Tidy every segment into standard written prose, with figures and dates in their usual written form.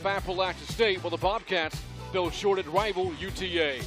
Appalachia State while the Bobcats fell short at rival UTA.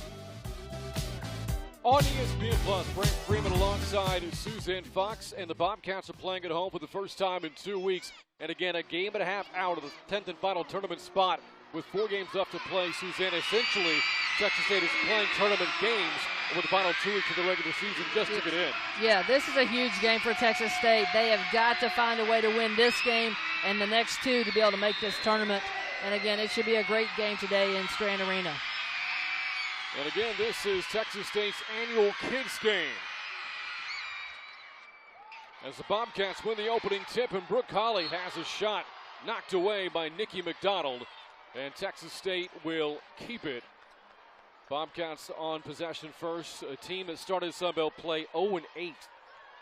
On ESPN Plus, Brent Freeman alongside Suzanne Fox, and the Bobcats are playing at home for the first time in 2 weeks. And again, a game and a half out of the 10th and final tournament spot with 4 games left to play. Suzanne, essentially, Texas State is playing tournament games over the final 2 weeks of the regular season just to get in. Yeah, this is a huge game for Texas State. They have got to find a way to win this game and the next 2 to be able to make this tournament. And again, it should be a great game today in Strand Arena. And again, this is Texas State's annual kids game. As the Bobcats win the opening tip, and Brooke Holly has a shot knocked away by Nikki McDonald, and Texas State will keep it. Bobcats on possession first, a team that started Sun Belt play 0-8,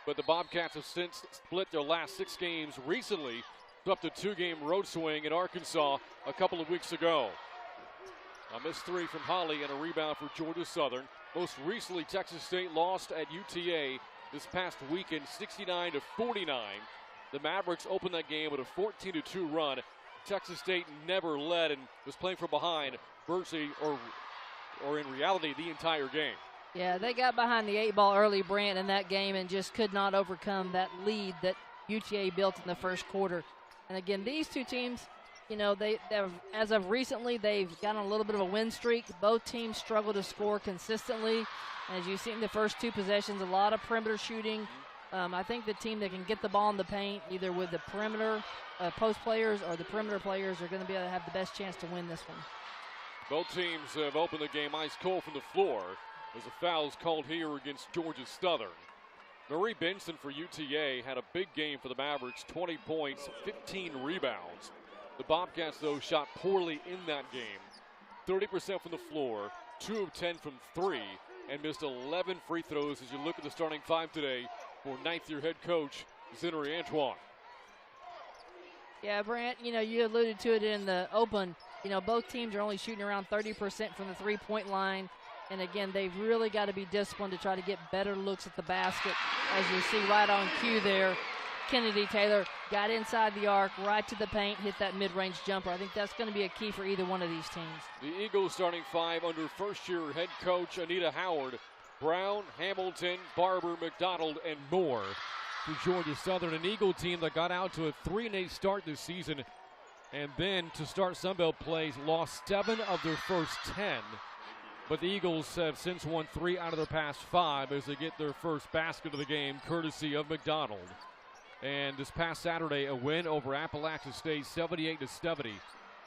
but the Bobcats have since split their last 6 games recently, swept a 2-game road swing in Arkansas a couple of weeks ago. A missed 3 from Holly and a rebound for Georgia Southern. Most recently, Texas State lost at UTA this past weekend, 69-49. The Mavericks opened that game with a 14-2 run. Texas State never led and was playing from behind virtually, or in reality, the entire game. Yeah, they got behind the 8 ball early, Brant, in that game and just could not overcome that lead that UTA built in the first quarter. And again, these two teams, you know, as of recently, they've gotten a little bit of a win streak. Both teams struggle to score consistently. As you've seen the first 2 possessions, a lot of perimeter shooting. I think the team that can get the ball in the paint, either with the perimeter post players or the perimeter players, are going to be able to have the best chance to win this one. Both teams have opened the game ice cold from the floor as a foul is called here against Georgia Southern. Marie Benson for UTA had a big game for the Mavericks, 20 points, 15 rebounds. The Bobcats, though, shot poorly in that game. 30% from the floor, 2 of 10 from 3, and missed 11 free throws as you look at the starting 5 today for 9th-year head coach Zinnery Antoine. Yeah, Brant, you know, you alluded to it in the open. You know, both teams are only shooting around 30% from the three-point line. And again, they've really got to be disciplined to try to get better looks at the basket. As you see right on cue there, Kennedy Taylor got inside the arc, right to the paint, hit that mid-range jumper. I think that's going to be a key for either one of these teams. The Eagles starting 5 under first-year head coach Anita Howard, Brown, Hamilton, Barber, McDonald, and Moore. For Georgia Southern, an Eagle team that got out to a 3-8 start this season, and then to start Sun Belt plays, lost 7 of their first 10. But the Eagles have since won 3 out of their past 5 as they get their first basket of the game, courtesy of McDonald. And this past Saturday, a win over Appalachia State, 78-70.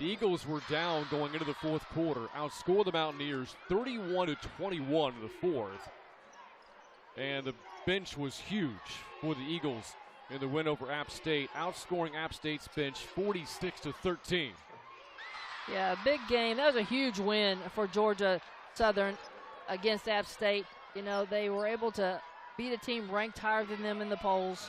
The Eagles were down going into the fourth quarter, outscored the Mountaineers 31-21 in the fourth. And the bench was huge for the Eagles in the win over App State, outscoring App State's bench 46-13. Yeah, a big game. That was a huge win for Georgia Southern against App State. You know, they were able to beat a team ranked higher than them in the polls.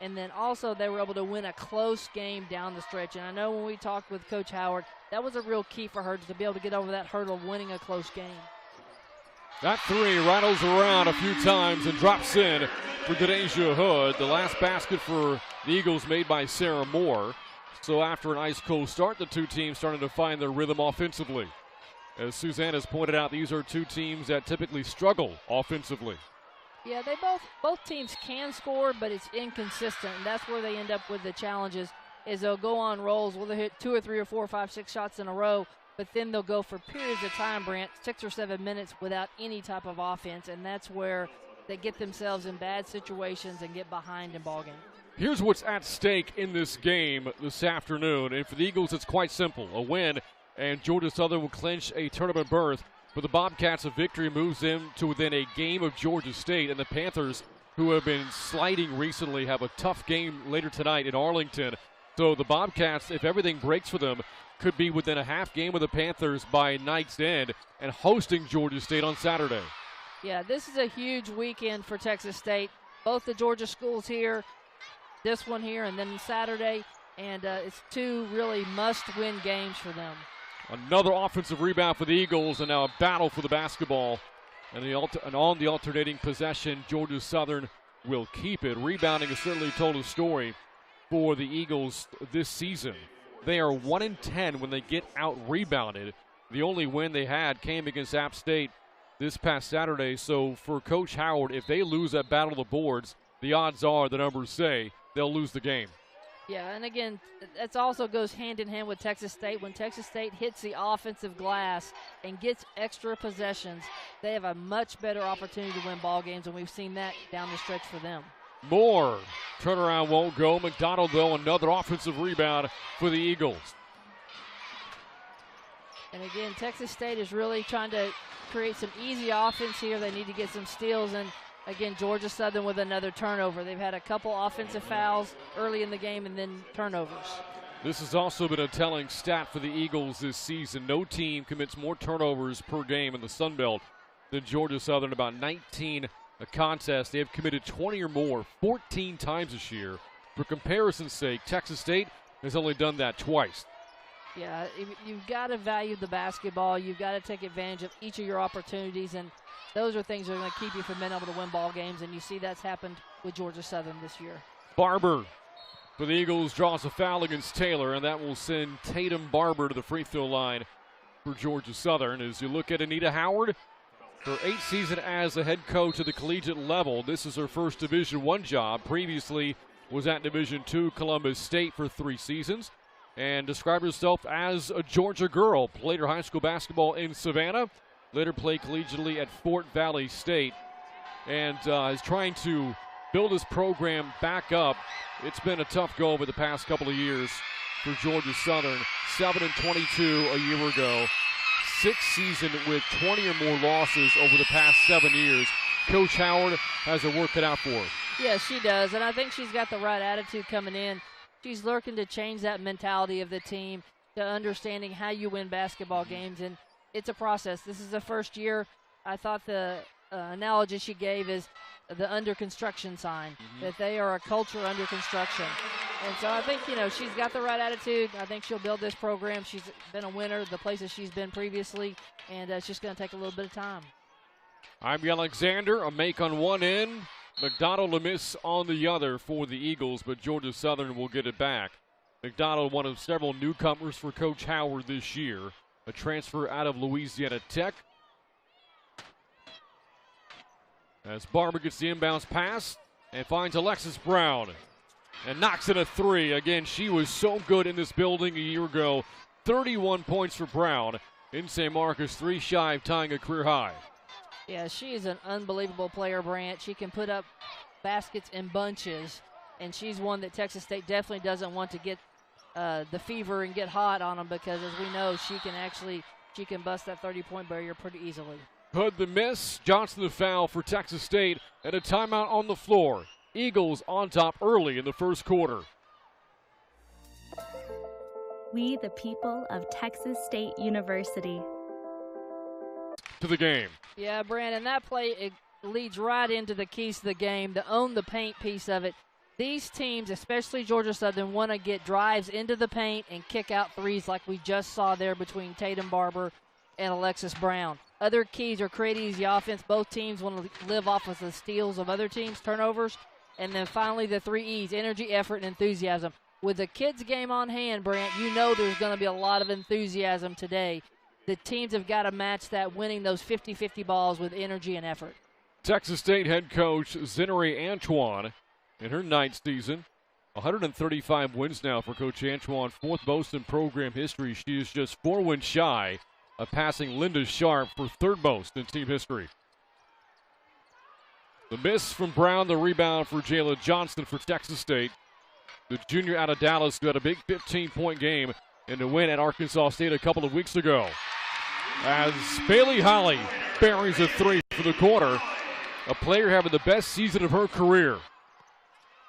And then also they were able to win a close game down the stretch. And I know when we talked with Coach Howard, that was a real key for her to be able to get over that hurdle of winning a close game. That 3 rattles around a few times and drops in for Denasia Hood. The last basket for the Eagles made by Sarah Moore. So after an ice-cold start, the 2 teams starting to find their rhythm offensively. As Suzanne has pointed out, these are 2 teams that typically struggle offensively. Yeah, they both teams can score, but it's inconsistent, and that's where they end up with the challenges. Is they'll go on rolls, where they hit 2 or 3 or 4 or 5, 6 shots in a row, but then they'll go for periods of time, Brant, 6 or 7 minutes without any type of offense, and that's where they get themselves in bad situations and get behind in ball game. Here's what's at stake in this game this afternoon, and for the Eagles, it's quite simple: a win, and Georgia Southern will clinch a tournament berth. For the Bobcats, a victory moves them to within a game of Georgia State, and the Panthers, who have been sliding recently, have a tough game later tonight in Arlington. So the Bobcats, if everything breaks for them, could be within a half game of the Panthers by night's end and hosting Georgia State on Saturday. Yeah, this is a huge weekend for Texas State. Both the Georgia schools here, this one here, and then Saturday, and it's 2 really must-win games for them. Another offensive rebound for the Eagles, and now a battle for the basketball. And on the alternating possession, Georgia Southern will keep it. Rebounding has certainly told a story for the Eagles this season. They are 1-10 when they get out-rebounded. The only win they had came against App State this past Saturday. So for Coach Howard, if they lose that battle of the boards, the odds are, the numbers say, they'll lose the game. Yeah, and again, that also goes hand in hand with Texas State. When Texas State hits the offensive glass and gets extra possessions, they have a much better opportunity to win ball games, and we've seen that down the stretch for them. Moore, turnaround won't go. McDonald, though, another offensive rebound for the Eagles. And again, Texas State is really trying to create some easy offense here. They need to get some steals, and again, Georgia Southern with another turnover. They've had a couple offensive fouls early in the game and then turnovers. This has also been a telling stat for the Eagles this season. No team commits more turnovers per game in the Sun Belt than Georgia Southern, about 19 a contest. They have committed 20 or more 14 times this year. For comparison's sake, Texas State has only done that twice. Yeah, you've got to value the basketball. You've got to take advantage of each of your opportunities, and those are things that are going to keep you from being able to win ball games, and you see that's happened with Georgia Southern this year. Barber for the Eagles draws a foul against Taylor, and that will send Tatum Barber to the free throw line for Georgia Southern. As you look at Anita Howard, her 8th season as a head coach at the collegiate level, this is her first Division I job. Previously was at Division II Columbus State for 3 seasons, and described herself as a Georgia girl. Played her high school basketball in Savannah, later played collegiately at Fort Valley State, and is trying to build his program back up. It's been a tough go over the past couple of years for Georgia Southern. 7-22 a year ago. 6th season with 20 or more losses over the past 7 years. Coach Howard has her work cut out for her. Yeah, she does, and I think she's got the right attitude coming in. She's looking to change that mentality of the team to understanding how you win basketball games, and it's a process. This is the first year. I thought the analogy she gave is the under construction sign, that they are a culture under construction. And so I think, she's got the right attitude. I think she'll build this program. She's been a winner the places she's been previously, and it's just going to take a little bit of time. I'm Alexander, a make on one end. McDonald a miss on the other for the Eagles, but Georgia Southern will get it back. McDonald, one of several newcomers for Coach Howard this year, a transfer out of Louisiana Tech. As Barber gets the inbounds pass and finds Alexis Brown and knocks in a 3. Again, she was so good in this building a year ago. 31 points for Brown in St. Marcus, 3 shy of tying a career high. Yeah, she is an unbelievable player, Brant. She can put up baskets in bunches, and she's one that Texas State definitely doesn't want to get the fever and get hot on them, because as we know, she can bust that 30-point barrier pretty easily. Hood the miss, Johnson the foul for Texas State, and a timeout on the floor. Eagles on top early in the first quarter. We, the people of Texas State University. To the game. Yeah, Brandon, that play, it leads right into the keys to the game, the own the paint piece of it. These teams, especially Georgia Southern, want to get drives into the paint and kick out threes like we just saw there between Tatum Barber and Alexis Brown. Other keys are create easy offense. Both teams want to live off of the steals of other teams, turnovers. And then finally the 3 E's, energy, effort, and enthusiasm. With the kids' game on hand, Brant, you know there's going to be a lot of enthusiasm today. The teams have got to match that, winning those 50-50 balls with energy and effort. Texas State head coach Zinnery Antoine in her 9th season. 135 wins now for Coach Antoine, 4th most in program history. She is just 4 wins shy of passing Linda Sharp for 3rd most in team history. The miss from Brown, the rebound for Jayla Johnston for Texas State. The junior out of Dallas who had a big 15-point game in the win at Arkansas State a couple of weeks ago. As Bailey Holly buries a 3 for the quarter, a player having the best season of her career.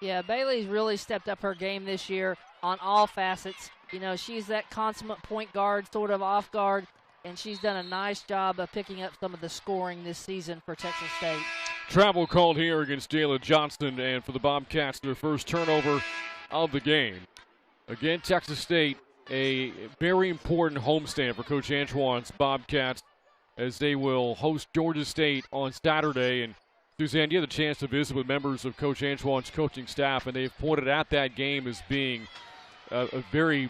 Yeah, Bailey's really stepped up her game this year on all facets. She's that consummate point guard, sort of off guard, and she's done a nice job of picking up some of the scoring this season for Texas State. Travel called here against Jayla Johnston, and for the Bobcats, their first turnover of the game. Again, Texas State, a very important homestand for Coach Antoine's Bobcats, as they will host Georgia State on Saturday. And Suzanne, you had the chance to visit with members of Coach Antoine's coaching staff, and they've pointed at that game as being a very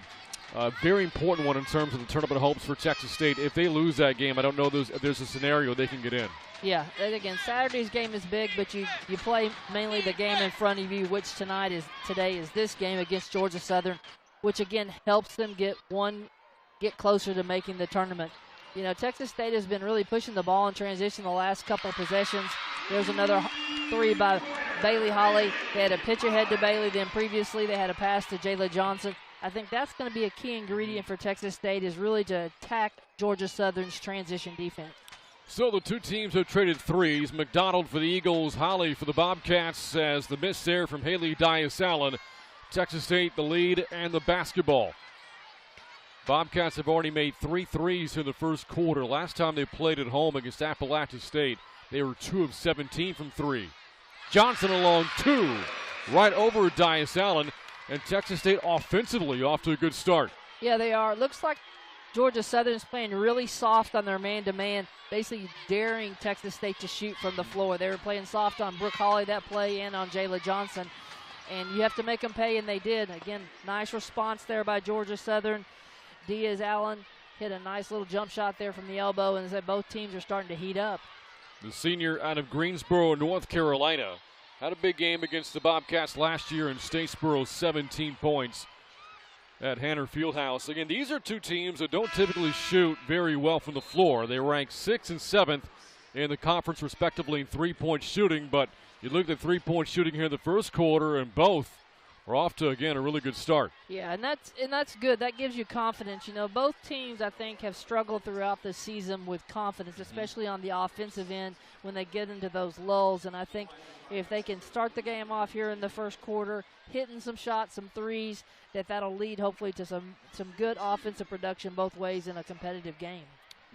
Very important one in terms of the tournament hopes for Texas State. If they lose that game, I don't know if there's a scenario they can get in. Yeah, and again, Saturday's game is big, but you play mainly the game in front of you, which today is this game against Georgia Southern, which again helps them get closer to making the tournament. You know, Texas State has been really pushing the ball in transition the last couple of possessions. There's another 3 by Bailey Holly. They had a pitch ahead to Bailey, then previously they had a pass to Jayla Johnson. I think that's going to be a key ingredient for Texas State, is really to attack Georgia Southern's transition defense. So the two teams have traded threes. McDonald for the Eagles, Holly for the Bobcats, as the miss there from Haley Dias-Allen. Texas State the lead and the basketball. Bobcats have already made 3 threes in the first quarter. Last time they played at home against Appalachia State, they were 2 of 17 from 3. Johnson along 2, right over Dias-Allen, and Texas State offensively off to a good start. Yeah, they are. It looks like Georgia Southern is playing really soft on their man-to-man, basically daring Texas State to shoot from the floor. They were playing soft on Brooke Holly that play and on Jayla Johnson, and you have to make them pay, and they did. Again, nice response there by Georgia Southern. Dias-Allen hit a nice little jump shot there from the elbow, and said both teams are starting to heat up. The senior out of Greensboro, North Carolina, had a big game against the Bobcats last year in Statesboro, 17 points at Hanner Fieldhouse. Again, these are two teams that don't typically shoot very well from the floor. They rank 6th and 7th in the conference respectively in three-point shooting, but you look at three-point shooting here in the first quarter, and both are off to, again, a really good start. Yeah, and that's good. That gives you confidence. You know, both teams, I think, have struggled throughout the season with confidence, especially on the offensive end when they get into those lulls. And I think if they can start the game off here in the first quarter, hitting some shots, some threes, that'll lead hopefully to some good offensive production both ways in a competitive game.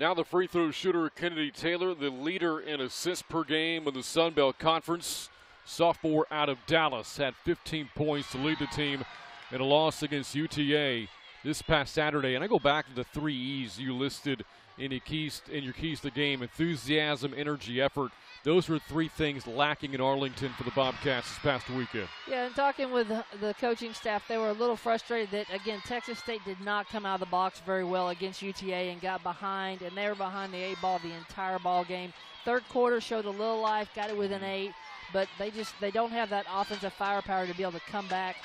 Now the free throw shooter, Kennedy Taylor, the leader in assists per game in the Sun Belt Conference. Sophomore out of Dallas, had 15 points to lead the team in a loss against UTA this past Saturday. And I go back to the 3 E's you listed in your keys to the game: enthusiasm, energy, effort. Those were 3 things lacking in Arlington for the Bobcats this past weekend. Yeah, and talking with the coaching staff, they were a little frustrated that, again, Texas State did not come out of the box very well against UTA and got behind, and they were behind the 8 ball the entire ball game. Third quarter showed a little life, got it within 8. But they don't have that offensive firepower to be able to come back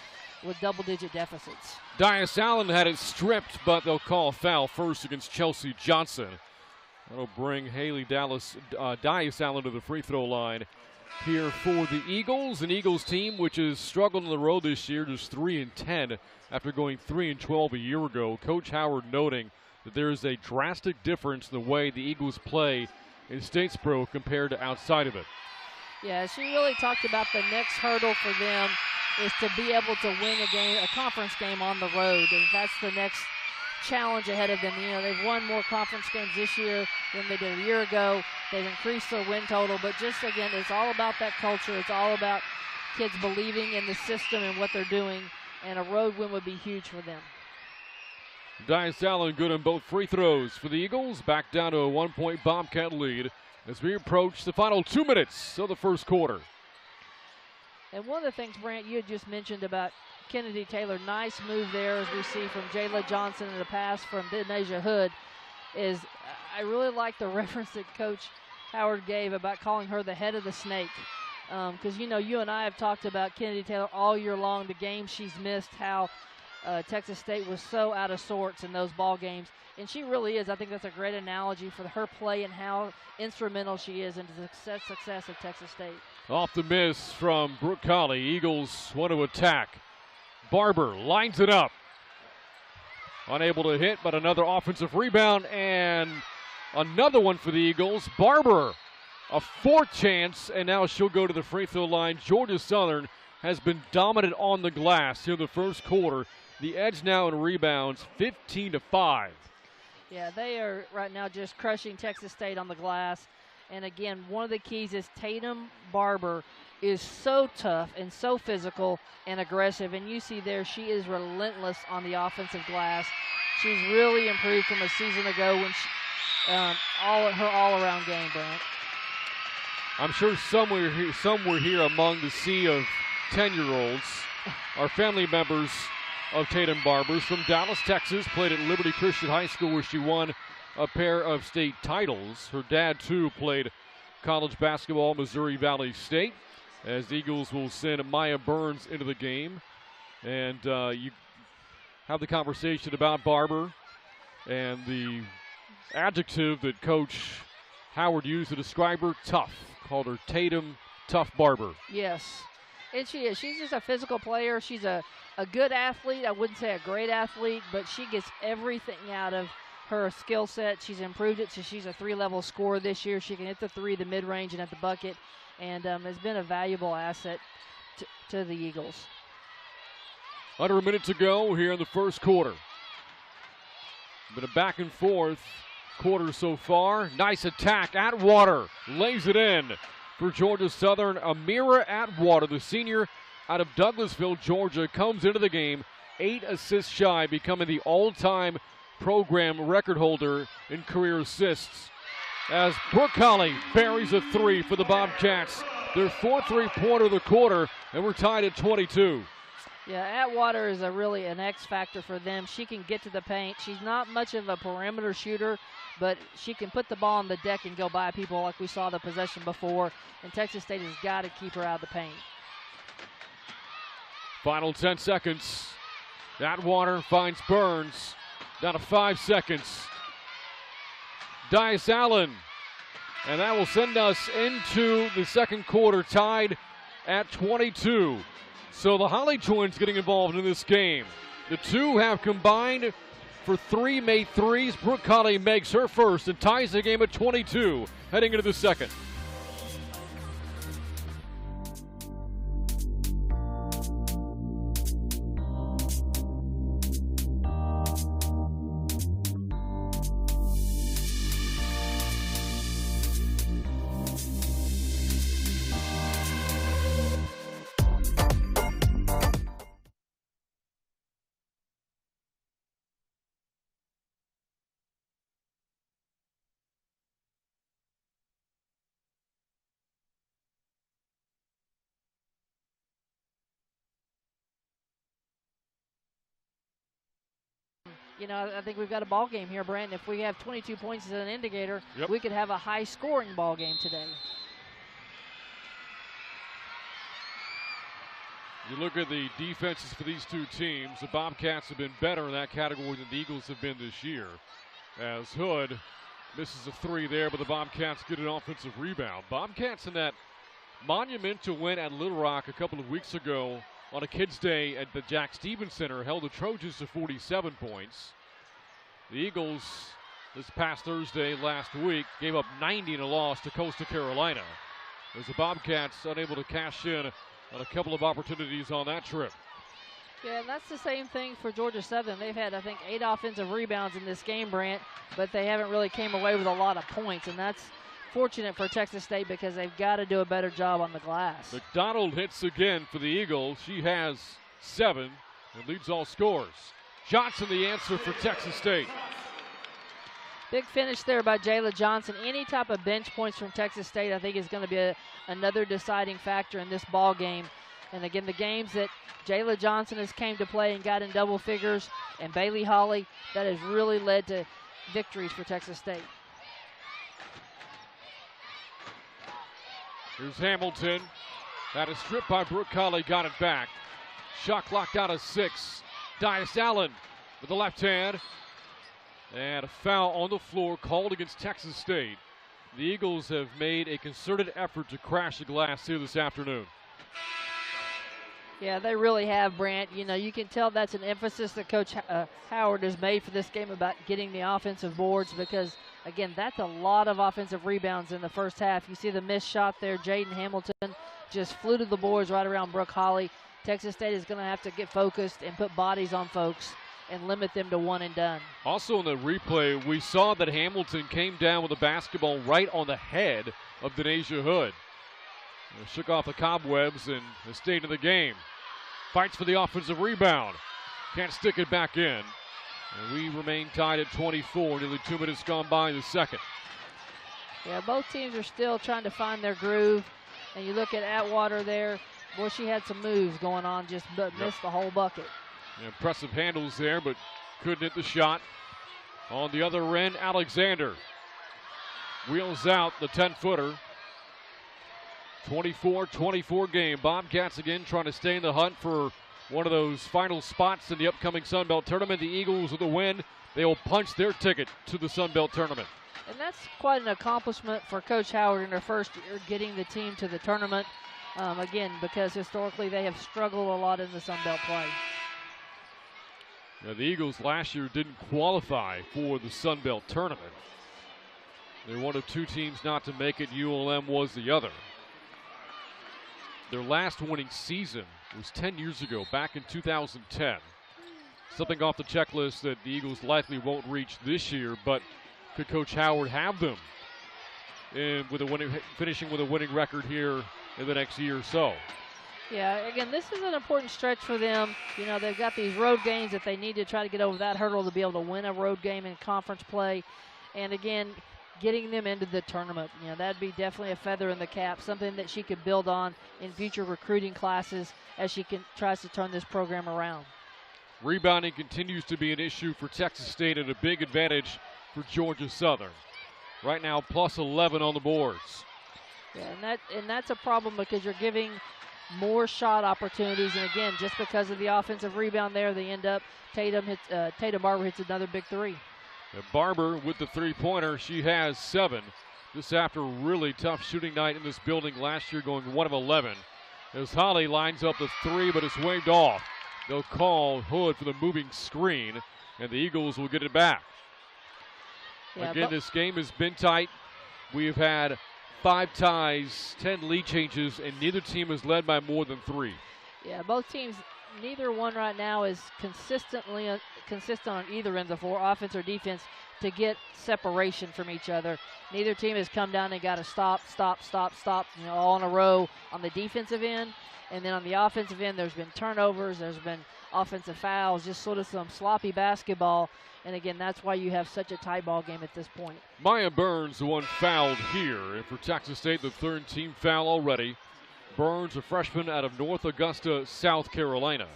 with double-digit deficits. Dias-Allen had it stripped, but they'll call a foul first against Chelsea Johnson. That'll bring Haley Dias-Allen to the free throw line here for the Eagles. An Eagles team which has struggled on the road this year, just 3-10 after going 3-12 a year ago. Coach Howard noting that there is a drastic difference in the way the Eagles play in Statesboro compared to outside of it. Yeah, she really talked about the next hurdle for them is to be able to win a conference game on the road. And that's the next challenge ahead of them. You know, they've won more conference games this year than they did a year ago. They've increased their win total. But just, again, it's all about that culture. It's all about kids believing in the system and what they're doing. And a road win would be huge for them. Dias-Allen good on both free throws for the Eagles. Back down to a 1-point Bobcat lead as we approach the final 2 minutes of the first quarter. And one of the things, Brant, you had just mentioned about Kennedy Taylor, nice move there as we see from Jayla Johnson and a pass from Denasia Hood, is I really like the reference that Coach Howard gave about calling her the head of the snake. Because, you know, you and I have talked about Kennedy Taylor all year long, the games she's missed, how Texas State was so out of sorts in those ball games. And she really is. I think that's a great analogy for her play and how instrumental she is in the success of Texas State. Off the miss from Brooke Colley. Eagles want to attack. Barber lines it up. Unable to hit, but another offensive rebound and another one for the Eagles. Barber, a 4th chance, and now she'll go to the free throw line. Georgia Southern has been dominant on the glass here in the first quarter. The edge now in rebounds, 15-5. Yeah, they are right now just crushing Texas State on the glass. And again, one of the keys is Tatum Barber is so tough and so physical and aggressive. And you see there, she is relentless on the offensive glass. She's really improved from a season ago when she, her all-around game, Brent. I'm sure somewhere here among the sea of 10-year-olds are family members of Tatum Barbers from Dallas, Texas. Played at Liberty Christian High School where she won a pair of state titles. Her dad, too, played college basketball at Missouri Valley State. As the Eagles will send Maya Burns into the game. And you have the conversation about Barber and the adjective that Coach Howard used to describe her, tough. Called her Tatum Tough Barber. Yes, and she is. She's just a physical player. She's a good athlete. I wouldn't say a great athlete, but she gets everything out of her skill set. She's improved it, so she's a 3-level scorer this year. She can hit the three, the mid-range, and at the bucket, and has been a valuable asset to the Eagles. Under a minute to go here in the first quarter. Been a back and forth quarter so far. Nice attack. Atwater lays it in for Georgia Southern. Amira Atwater, the senior out of Douglasville, Georgia, comes into the game 8 assists shy, becoming the all-time program record holder in career assists. As Brooke Colley buries a three for the Bobcats. Their 4th three-pointer of the quarter, and we're tied at 22. Yeah, Atwater is really an X factor for them. She can get to the paint. She's not much of a perimeter shooter, but she can put the ball on the deck and go by people like we saw the possession before. And Texas State has got to keep her out of the paint. Final 10 seconds. Atwater finds Burns. Down to 5 seconds. Dice Allen. And that will send us into the second quarter tied at 22. So the Holly twins getting involved in this game. The two have combined for 3 made threes. Brooke Colley makes her first and ties the game at 22 heading into the second. You know, I think we've got a ball game here, Brandon. If we have 22 points as an indicator, yep, we could have a high-scoring ball game today. You look at the defenses for these two teams. The Bobcats have been better in that category than the Eagles have been this year. As Hood misses a three there, but the Bobcats get an offensive rebound. Bobcats in that monumental win at Little Rock a couple of weeks ago on a Kids' Day at the Jack Stevens Center held the Trojans to 47 points. The Eagles this past Thursday last week gave up 90 in a loss to Coastal Carolina, as the Bobcats unable to cash in on a couple of opportunities on that trip. Yeah, and that's the same thing for Georgia Southern. They've had, I think, 8 offensive rebounds in this game, Brant, but they haven't really came away with a lot of points, and that's fortunate for Texas State because they've got to do a better job on the glass. McDonald hits again for the Eagles. She has 7 and leads all scorers. Johnson the answer for Texas State. Big finish there by Jayla Johnson. Any type of bench points from Texas State I think is going to be another deciding factor in this ball game. And again, the games that Jayla Johnson has came to play and got in double figures, and Bailey Holly, that has really led to victories for Texas State. Here's Hamilton. That is stripped by Brooke Colley, got it back. Shot clock down to 6. Dice Allen with the left hand. And a foul on the floor called against Texas State. The Eagles have made a concerted effort to crash the glass here this afternoon. Yeah, they really have, Brant. You know, you can tell that's an emphasis that Coach Howard has made for this game about getting the offensive boards because, again, that's a lot of offensive rebounds in the first half. You see the missed shot there. Jaden Hamilton just flew to the boards right around Brooke Holly. Texas State is going to have to get focused and put bodies on folks and limit them to one and done. Also in the replay, we saw that Hamilton came down with a basketball right on the head of Denasia Hood. Shook off the cobwebs and stayed in the game. Fights for the offensive rebound. Can't stick it back in. And we remain tied at 24. Nearly 2 minutes gone by in the second. Yeah, both teams are still trying to find their groove. And you look at Atwater there. Boy, she had some moves going on, just missed the whole bucket. Impressive handles there, but couldn't hit the shot. On the other end, Alexander wheels out the 10-footer. 24-24 game. Bobcats again trying to stay in the hunt for one of those final spots in the upcoming Sun Belt tournament. The Eagles with the win. They will punch their ticket to the Sun Belt tournament. And that's quite an accomplishment for Coach Howard in their first year getting the team to the tournament. Again, because historically they have struggled a lot in the Sun Belt play. Now, the Eagles last year didn't qualify for the Sun Belt tournament. They're one of two teams not to make it. ULM was the other. Their last winning season was 10 years ago, back in 2010. Something off the checklist that the Eagles likely won't reach this year, but could Coach Howard have them finishing with a winning record here in the next year or so? Yeah, again, this is an important stretch for them. You know, they've got these road games that they need to try to get over that hurdle to be able to win a road game in conference play. And again, getting them into the tournament, you know, that'd be definitely a feather in the cap, something that she could build on in future recruiting classes as she tries to turn this program around. Rebounding continues to be an issue for Texas State and a big advantage for Georgia Southern. Right now, plus 11 on the boards. Yeah, and that's a problem because you're giving more shot opportunities, and again, just because of the offensive rebound there, they end up Tatum Barber hits another big three. Barber with the three-pointer. She has 7. This after a really tough shooting night in this building last year, going 1 of 11. As Holly lines up the 3, but it's waved off. They'll call Hood for the moving screen, and the Eagles will get it back. Yeah, again, this game has been tight. We've had 5 ties, 10 lead changes, and neither team has led by more than 3. Yeah, both teams, neither one right now is consistent on either end of the floor, offense or defense, to get separation from each other. Neither team has come down and got to stop, you know, all in a row on the defensive end. And then on the offensive end, there's been turnovers, there's been offensive fouls, just sort of some sloppy basketball. And again, that's why you have such a tie ball game at this point. Maya Burns, the one fouled here. And for Texas State, the 3rd team foul already. Burns, a freshman out of North Augusta, South Carolina.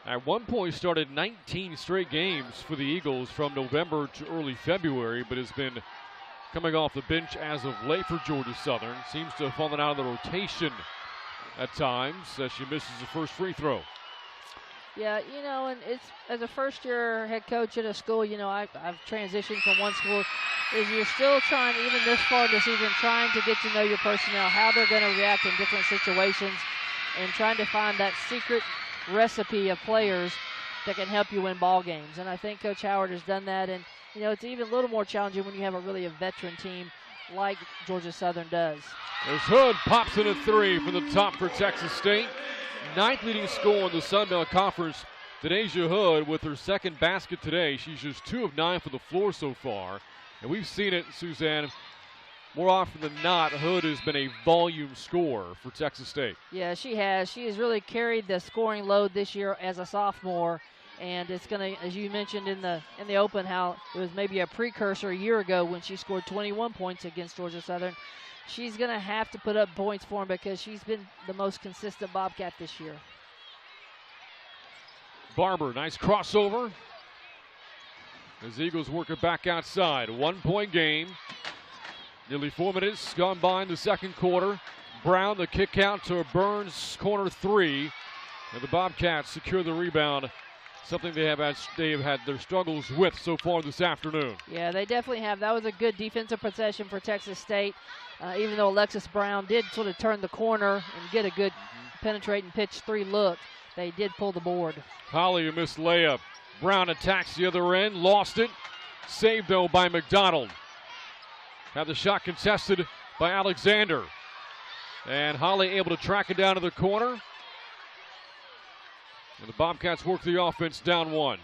At one point started 19 straight games for the Eagles from November to early February, but has been coming off the bench as of late for Georgia Southern. Seems to have fallen out of the rotation at times as she misses the first free throw. Yeah, you know, and it's as a first-year head coach at a school, you know, I've transitioned from one school. Is you're still trying, even this far this season, trying to get to know your personnel, how they're going to react in different situations, and trying to find that secret recipe of players that can help you win ball games. And I think Coach Howard has done that. And you know, it's even a little more challenging when you have a veteran team like Georgia Southern does. As Hood pops in a 3 from the top for Texas State. 9th leading scorer in the Sun Belt Conference, Denasia Hood, with her 2nd basket today. She's just 2 of 9 for the floor so far. And we've seen it, Suzanne, more often than not, Hood has been a volume scorer for Texas State. Yeah, she has. She has really carried the scoring load this year as a sophomore. And it's going to, as you mentioned in the open, how it was maybe a precursor a year ago when she scored 21 points against Georgia Southern. She's going to have to put up points for him because she's been the most consistent Bobcat this year. Barber, nice crossover. As Eagles work it back outside. 1-point game. Nearly 4 minutes gone by in the second quarter. Brown, the kick out to Burns, corner 3. And the Bobcats secure the rebound. Something they have had their struggles with so far this afternoon. Yeah, they definitely have. That was a good defensive possession for Texas State. Even though Alexis Brown did sort of turn the corner and get a good penetrating pitch 3 look, they did pull the board. Holly, a missed layup. Brown attacks the other end, lost it. Saved, though, by McDonald. Had the shot contested by Alexander. And Holly able to track it down to the corner. And the Bobcats work the offense down 1.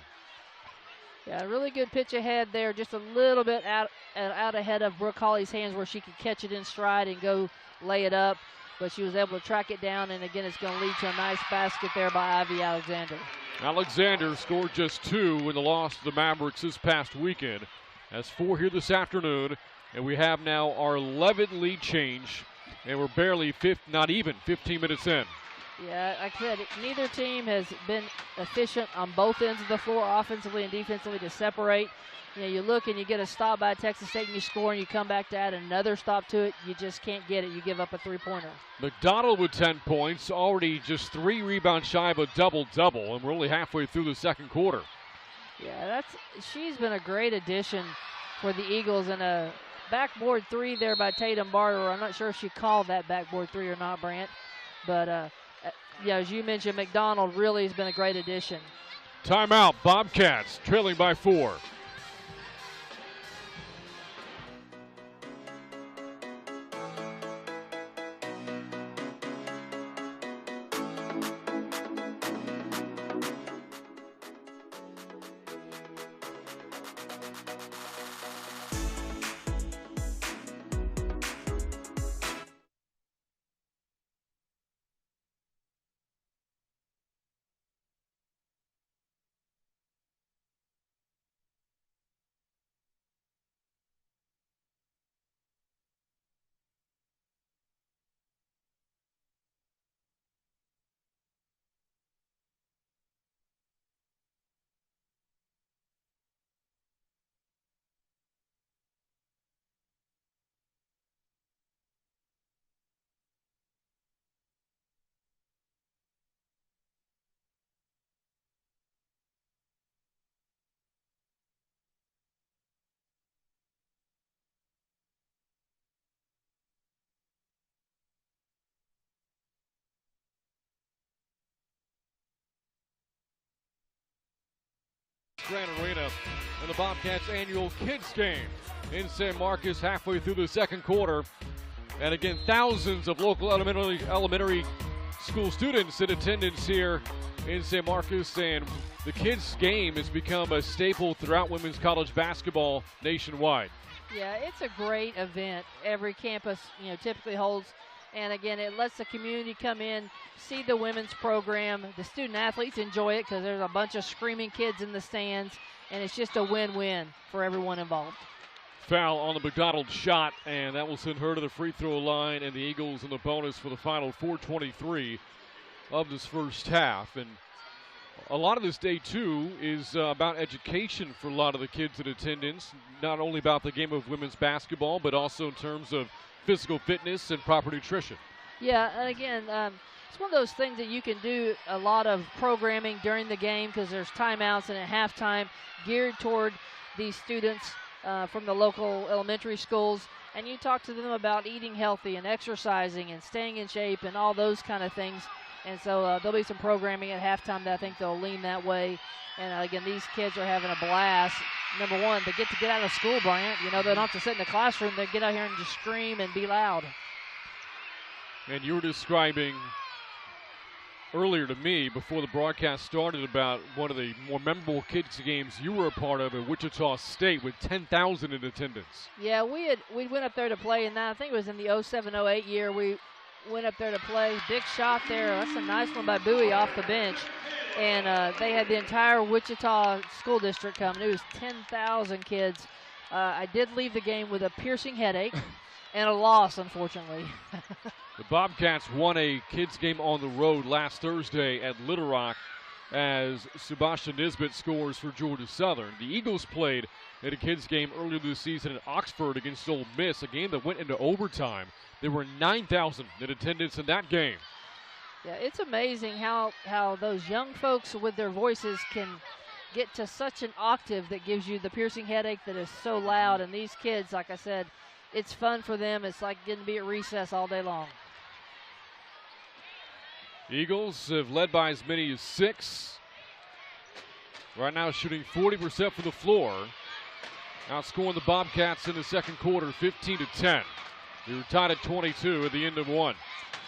Yeah, really good pitch ahead there, just a little bit out ahead of Brooke Holly's hands where she could catch it in stride and go lay it up. But she was able to track it down, and again, it's going to lead to a nice basket there by Ivy Alexander. Alexander scored just 2 in the loss to the Mavericks this past weekend. Has 4 here this afternoon, and we have now our 11th lead change, and we're barely not even 15 minutes in. Yeah, like I said, neither team has been efficient on both ends of the floor, offensively and defensively, to separate. You know, you look and you get a stop by Texas State and you score and you come back to add another stop to it. You just can't get it. You give up a three-pointer. McDonald with 10 points, already just 3 rebounds shy of a double-double, and we're only halfway through the second quarter. Yeah, she's been a great addition for the Eagles, and a backboard three there by Tatum Barber. I'm not sure if she called that backboard three or not, Brant. But, yeah, as you mentioned, McDonald really has been a great addition. Timeout, Bobcats trailing by 4. Grand Arena and the Bobcats annual kids game in San Marcos, halfway through the second quarter. And again, thousands of local elementary school students in attendance here in San Marcos, and the kids game has become a staple throughout women's college basketball nationwide. Yeah, it's a great event. Every campus, typically holds. And again, it lets the community come in, see the women's program. The student athletes enjoy it because there's a bunch of screaming kids in the stands, and it's just a win-win for everyone involved. Foul on the McDonald shot, and that will send her to the free throw line, and the Eagles in the bonus for the final 4:23 of this first half. And a lot of this day, too, is about education for a lot of the kids in attendance, not only about the game of women's basketball, but also in terms of physical fitness and proper nutrition. Yeah, and again, it's one of those things that you can do a lot of programming during the game because there's timeouts and at halftime geared toward these students from the local elementary schools. And you talk to them about eating healthy and exercising and staying in shape and all those kind of things. And so there'll be some programming at halftime that I think they'll lean that way. And again, these kids are having a blast. Number one, they get to get out of school, Bryant. They don't have to sit in the classroom. They get out here and just scream and be loud. And you were describing earlier to me before the broadcast started about one of the more memorable kids games you were a part of at Wichita State with 10,000 in attendance. Yeah, we went up there to play, and I think it was in the 07-08 year. We went up there to play. Big shot there. That's a nice one by Bowie off the bench. And they had the entire Wichita school district coming. It was 10,000 kids. I did leave the game with a piercing headache and a loss, unfortunately. The Bobcats won a kids game on the road last Thursday at Little Rock as Sebastian Nisbet scores for Georgia Southern. The Eagles played at a kids game earlier this season at Oxford against Ole Miss, a game that went into overtime. There were 9,000 in attendance in that game. Yeah, it's amazing how those young folks with their voices can get to such an octave that gives you the piercing headache that is so loud. And these kids, like I said, it's fun for them. It's like getting to be at recess all day long. Eagles have led by as many as 6. Right now shooting 40% from the floor. Outscoring the Bobcats in the second quarter 15-10. They were tied at 22 at the end of one.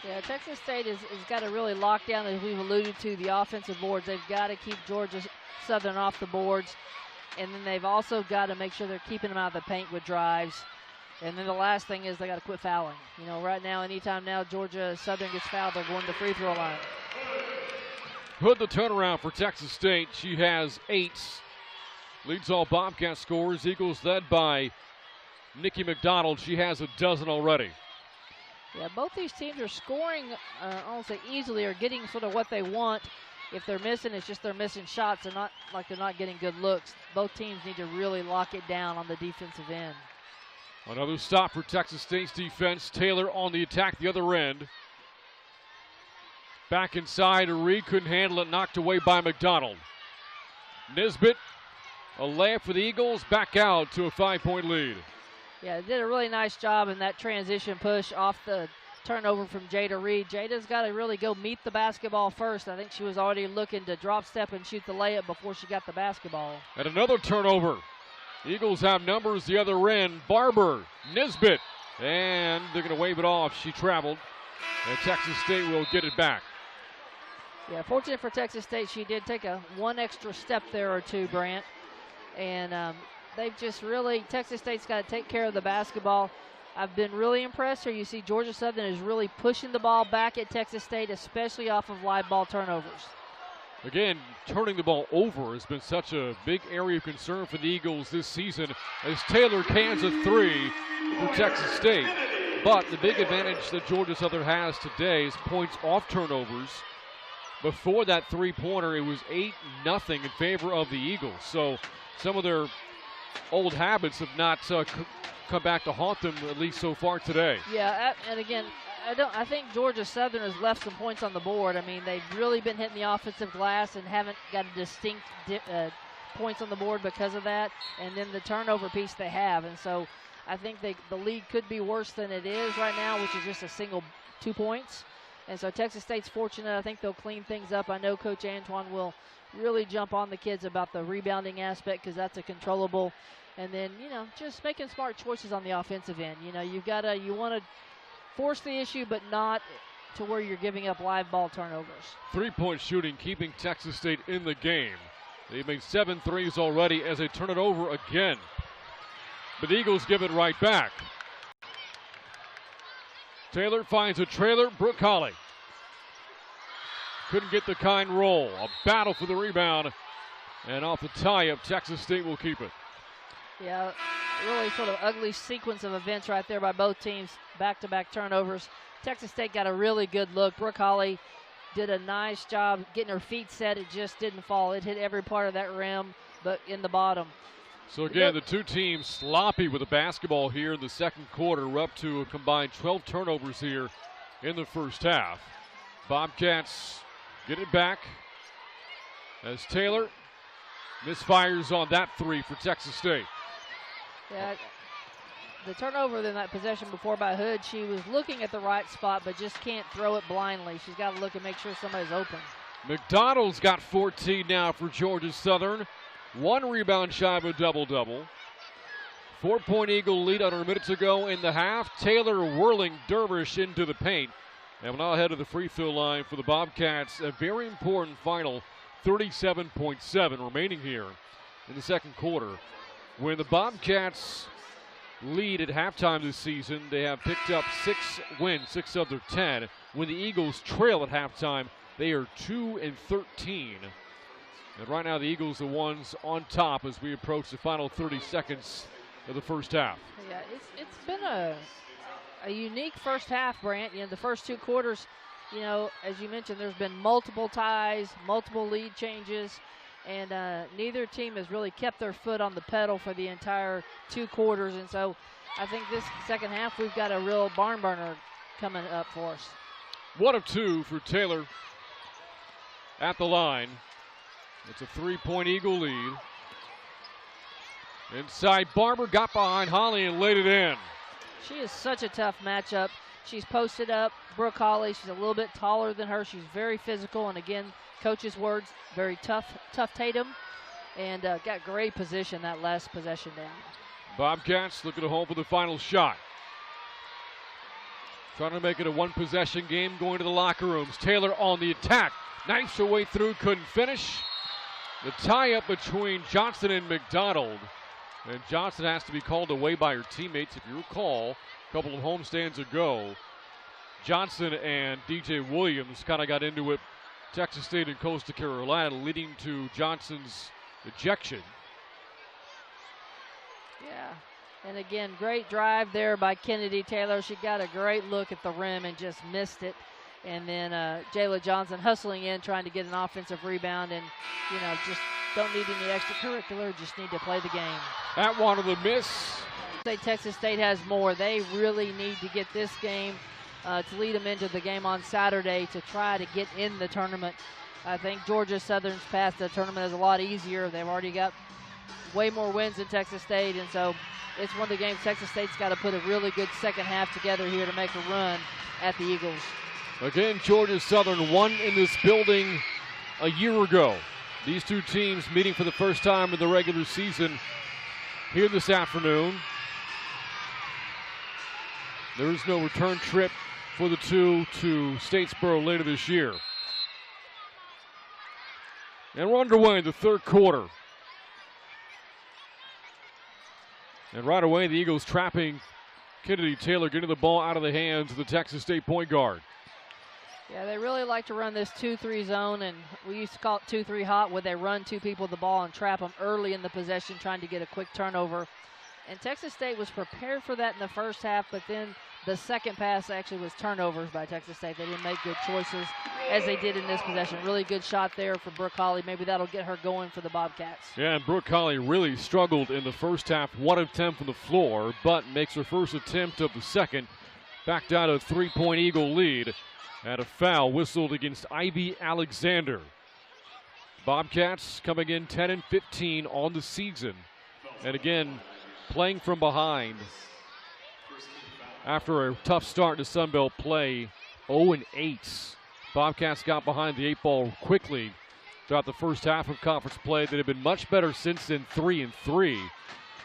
Yeah, Texas State has got to really lock down, as we've alluded to, the offensive boards. They've got to keep Georgia Southern off the boards. And then they've also got to make sure they're keeping them out of the paint with drives. And then the last thing is they got to quit fouling. Right now, anytime now Georgia Southern gets fouled, they're going to the free throw line. Hood the turnaround for Texas State. She has 8. Leads all Bobcat scorers. Eagles led by Nikki McDonald. She has a dozen already. Yeah, both these teams are scoring, I won't say easily, or getting sort of what they want. If they're missing, it's just they're missing shots. They're not getting good looks. Both teams need to really lock it down on the defensive end. Another stop for Texas State's defense. Taylor on the attack the other end. Back inside, Reed couldn't handle it, knocked away by McDonald. Nisbet, a layup for the Eagles, back out to a 5-point lead. Yeah, did a really nice job in that transition push off the turnover from Jada Reed. Jada's got to really go meet the basketball first. I think she was already looking to drop step and shoot the layup before she got the basketball. And another turnover. Eagles have numbers the other end. Barber, Nisbet, and they're going to wave it off. She traveled, and Texas State will get it back. Yeah, fortunate for Texas State, she did take one extra step there or two, Brant. And they've just really, Texas State's got to take care of the basketball. I've been really impressed here. You see Georgia Southern is really pushing the ball back at Texas State, especially off of live ball turnovers. Again, turning the ball over has been such a big area of concern for the Eagles this season as Taylor cans a three for Texas State. But the big advantage that Georgia Southern has today is points off turnovers. Before that three-pointer, it was 8-0 in favor of the Eagles. So some of their old habits have not come back to haunt them, at least so far today. Yeah, and again, I think Georgia Southern has left some points on the board. I mean, they've really been hitting the offensive glass and haven't got a distinct points on the board because of that. And then the turnover piece they have. And so I think the lead could be worse than it is right now, which is just a single 2 points. And so Texas State's fortunate. I think they'll clean things up. I know Coach Antoine will really jump on the kids about the rebounding aspect because that's a controllable. And then, just making smart choices on the offensive end. You want to force the issue, but not to where you're giving up live ball turnovers. Three-point shooting keeping Texas State in the game. They've made 7 threes already as they turn it over again. But the Eagles give it right back. Taylor finds a trailer. Brooke Holly couldn't get the kind roll. A battle for the rebound. And off the tie-up, Texas State will keep it. Yeah, really sort of ugly sequence of events right there by both teams. Back-to-back turnovers. Texas State got a really good look. Brooke Holly did a nice job getting her feet set. It just didn't fall. It hit every part of that rim, but in the bottom. So again, the two teams sloppy with the basketball here in the second quarter. We're up to a combined 12 turnovers here in the first half. Bobcats get it back as Taylor misfires on that three for Texas State. Yeah, the turnover in that possession before by Hood, she was looking at the right spot but just can't throw it blindly. She's got to look and make sure somebody's open. McDonald's got 14 now for Georgia Southern. 1 rebound shy of a double-double. 4-point Eagle lead under minutes ago in the half. Taylor whirling Dervish into the paint. And we're now ahead of the free throw line for the Bobcats. A very important final, 37.7 remaining here in the second quarter. When the Bobcats lead at halftime this season, they have picked up 6 wins, 6 of their 10. When the Eagles trail at halftime, they are 2-13. And right now the Eagles are the ones on top as we approach the final 30 seconds of the first half. Yeah, it's been a unique first half, Brant. The first 2 quarters, as you mentioned, there's been multiple ties, multiple lead changes, and neither team has really kept their foot on the pedal for the entire 2 quarters. And so I think this second half we've got a real barn burner coming up for us. 1 of 2 for Taylor at the line. It's a 3-point Eagle lead. Inside, Barber got behind Holly and laid it in. She is such a tough matchup. She's posted up. Brooke Holly, she's a little bit taller than her. She's very physical, and again, coach's words, very tough Tatum, and got great position that last possession down. Bobcats looking to home for the final shot. Trying to make it a 1-possession game, going to the locker rooms. Taylor on the attack. Knifes her way through, couldn't finish. The tie-up between Johnson and McDonald. And Johnson has to be called away by her teammates. If you recall, a couple of homestands ago, Johnson and DJ Williams kind of got into it, Texas State and Coastal Carolina, leading to Johnson's ejection. Yeah. And again, great drive there by Kennedy Taylor. She got a great look at the rim and just missed it. And then Jayla Johnson hustling in, trying to get an offensive rebound, and, you know, just don't need any extracurricular, just need to play the game. That one of the miss. Texas State has more. They really need to get this game to lead them into the game on Saturday to try to get in the tournament. I think Georgia Southern's path to the tournament is a lot easier. They've already got way more wins than Texas State, and so it's one of the games Texas State's got to put a really good second half together here to make a run at the Eagles. Again, Georgia Southern won in this building a year ago. These two teams meeting for the first time in the regular season here this afternoon. There is no return trip for the two to Statesboro later this year. And we're underway in the third quarter. And right away, the Eagles trapping Kennedy Taylor, getting the ball out of the hands of the Texas State point guard. Yeah, they really like to run this 2-3 zone, and we used to call it 2-3 hot, where they run two people the ball and trap them early in the possession, trying to get a quick turnover. And Texas State was prepared for that in the first half, but then the second pass actually was turnovers by Texas State. They didn't make good choices as they did in this possession. Really good shot there for Brooke Holly. Maybe that'll get her going for the Bobcats. Yeah, and Brooke Holly really struggled in the first half, 1 of 10 from the floor, but makes her first attempt of the second. Back down to a 3-point Eagle lead. And a foul whistled against Ivy Alexander. Bobcats coming in 10-15 on the season. And again, playing from behind after a tough start to Sunbelt play, 0-8. Bobcats got behind the 8 ball quickly throughout the first half of conference play. That have been much better since then, 3-3.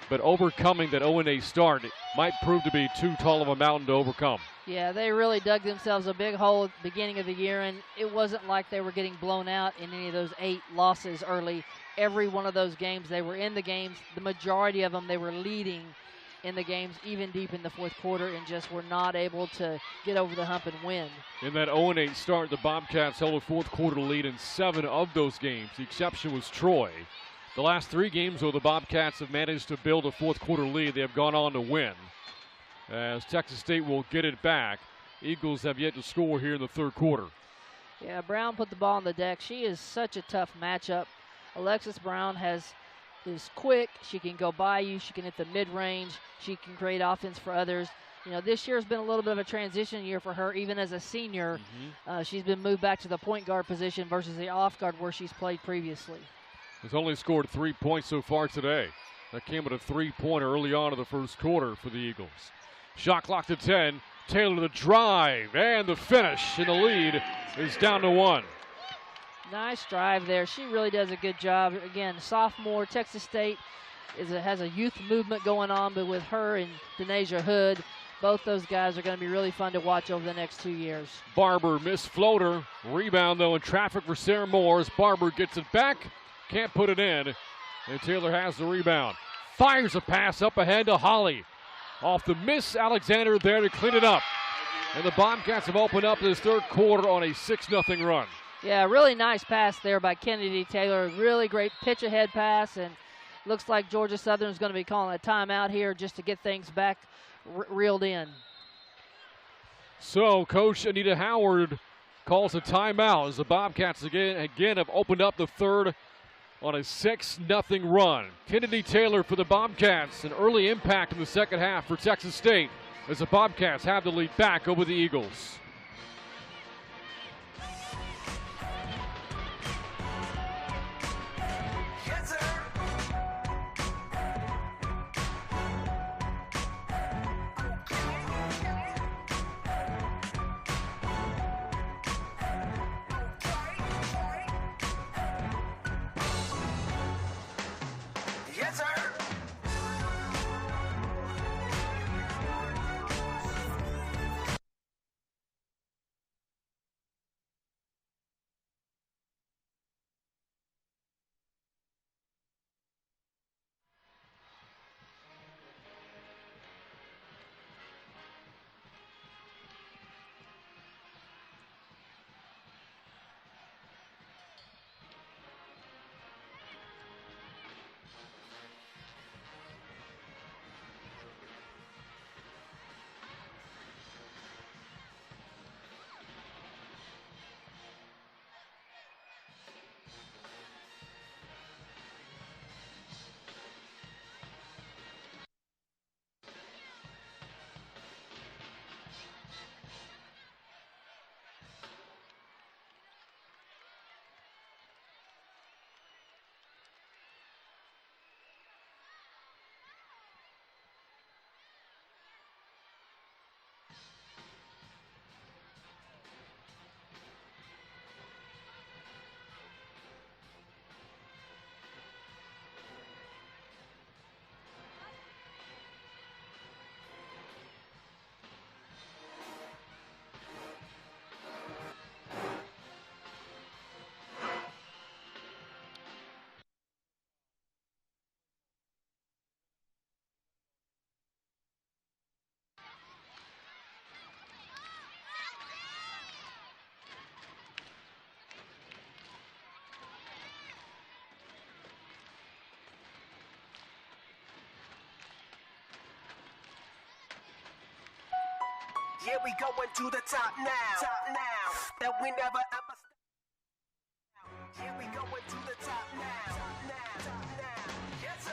But overcoming that 0-8 start, it might prove to be too tall of a mountain to overcome. Yeah, they really dug themselves a big hole at the beginning of the year, and it wasn't like they were getting blown out in any of those 8 losses early. Every one of those games, they were in the games. The majority of them, they were leading in the games, even deep in the fourth quarter, and just were not able to get over the hump and win. In that 0-8 start, the Bobcats held a fourth quarter lead in 7 of those games. The exception was Troy. The last 3 games, though, the Bobcats have managed to build a fourth quarter lead. They have gone on to win. As Texas State will get it back, Eagles have yet to score here in the third quarter. Yeah, Brown put the ball on the deck. She is such a tough matchup. Alexis Brown is quick. She can go by you. She can hit the mid-range. She can create offense for others. You know, this year has been a little bit of a transition year for her, even as a senior. She's been moved back to the point guard position versus the off guard where she's played previously. Has only scored 3 points so far today. That came at a 3-pointer early on in the first quarter for the Eagles. Shot clock to 10. Taylor the drive and the finish, and the lead is down to 1. Nice drive there. She really does a good job. Again, sophomore, Texas State has a youth movement going on, but with her and Denasia Hood, both those guys are going to be really fun to watch over the next 2 years. Barber missed floater. Rebound, though, in traffic for Sarah Moore as Barber gets it back. Can't put it in. And Taylor has the rebound. Fires a pass up ahead to Holly. Off the miss, Alexander there to clean it up. And the Bobcats have opened up this third quarter on a 6-0 run. Yeah, really nice pass there by Kennedy Taylor. Really great pitch ahead pass, and looks like Georgia Southern is going to be calling a timeout here just to get things back reeled in. So Coach Anita Howard calls a timeout as the Bobcats again have opened up the third on a 6-0 run. Kennedy Taylor for the Bobcats, an early impact in the second half for Texas State as the Bobcats have the lead back over the Eagles. Yeah, we going to the top now. Top now. That we never ever stop. Yeah, we going to the top now. Top now. Top now. Yes, sir.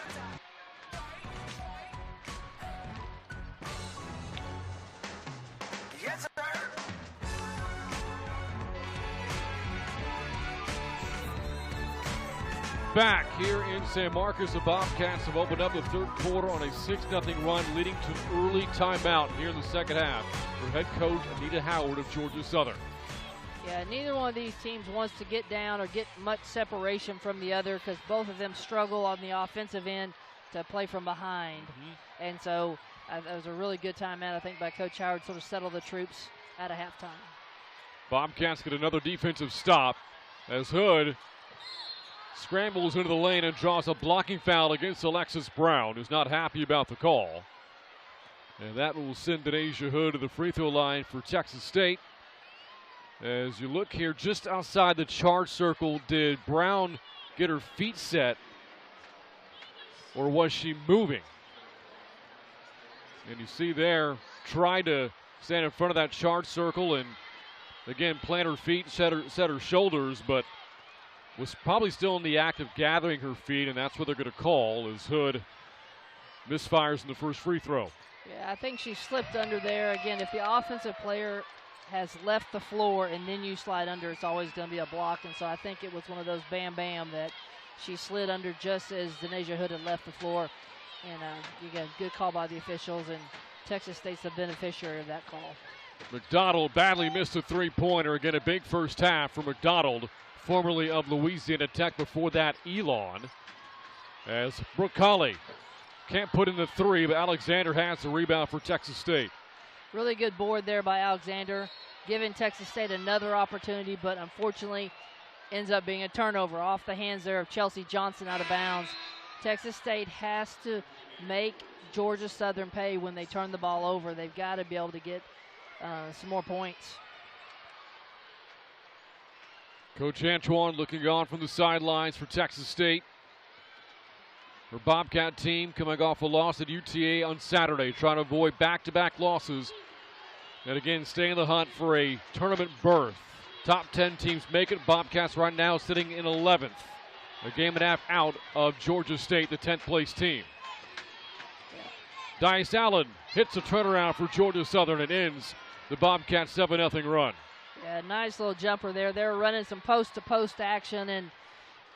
Yes, sir. Back here in San Marcos, the Bobcats have opened up the third quarter on a 6-0 run, leading to an early timeout here in the second half for head coach Anita Howard of Georgia Southern. Yeah, neither one of these teams wants to get down or get much separation from the other because both of them struggle on the offensive end to play from behind. And so that was a really good timeout, I think, by Coach Howard, sort of settle the troops at a halftime. Bobcats get another defensive stop as Hood scrambles into the lane and draws a blocking foul against Alexis Brown, who's not happy about the call. And that will send Denasia Hood to the free throw line for Texas State. As you look here, just outside the charge circle, did Brown get her feet set, or was she moving? And you see there, tried to stand in front of that charge circle and, again, plant her feet, set her shoulders, but was probably still in the act of gathering her feet, and that's what they're going to call as Hood misfires in the first free throw. Yeah, I think she slipped under there. Again, if the offensive player has left the floor and then you slide under, it's always going to be a block. And so I think it was one of those bam-bam that she slid under just as Denasia Hood had left the floor. And you got a good call by the officials, and Texas State's the beneficiary of that call. McDonald badly missed a three-pointer. Again, a big first half for McDonald, formerly of Louisiana Tech, before that Elon. As Brooke Colley can't put in the three, but Alexander has the rebound for Texas State. Really good board there by Alexander, giving Texas State another opportunity, but unfortunately ends up being a turnover off the hands there of Chelsea Johnson out of bounds. Texas State has to make Georgia Southern pay when they turn the ball over. They've got to be able to get some more points. Coach Antoine looking on from the sidelines for Texas State. Her Bobcat team coming off a loss at UTA on Saturday, trying to avoid back-to-back losses. And again, stay in the hunt for a tournament berth. Top 10 teams make it. Bobcats right now sitting in 11th. A game and a half out of Georgia State, the 10th place team. Dice Allen hits a turnaround for Georgia Southern and ends the Bobcats 7-0 run. Yeah, nice little jumper there. They're running some post-to-post action, and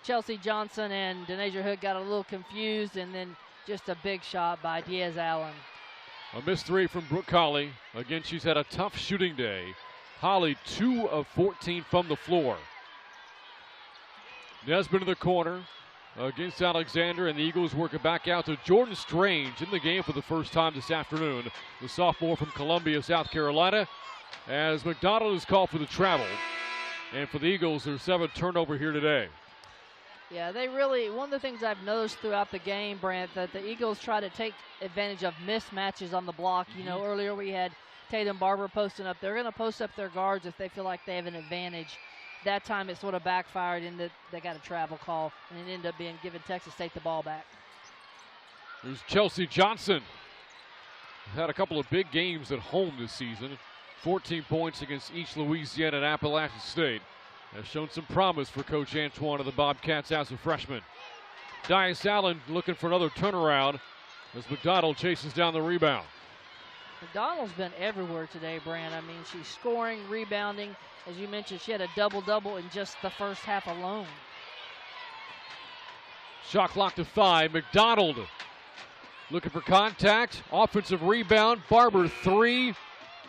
Chelsea Johnson and Denasia Hood got a little confused, and then just a big shot by Diaz Allen. A missed three from Brooke Colley. Again, she's had a tough shooting day. Holly, 2 of 14 from the floor. Nesbitt in the corner against Alexander, and the Eagles work it back out to Jordan Strange in the game for the first time this afternoon. The sophomore from Columbia, South Carolina, as McDonald is called for the travel. And for the Eagles, there's 7 turnover here today. Yeah, they really, one of the things I've noticed throughout the game, Brant, that the Eagles try to take advantage of mismatches on the block. You know, earlier we had Tatum Barber posting up. They're going to post up their guards if they feel like they have an advantage. That time it sort of backfired in that they got a travel call, and it ended up being giving Texas State the ball back. There's Chelsea Johnson. Had a couple of big games at home this season. 14 points against East Louisiana and Appalachian State. Has shown some promise for Coach Antoine of the Bobcats as a freshman. Dias Allen looking for another turnaround as McDonald chases down the rebound. McDonald's been everywhere today, Brant. I mean, she's scoring, rebounding. As you mentioned, she had a double-double in just the first half alone. Shot clock to 5. McDonald looking for contact. Offensive rebound. Barber 3.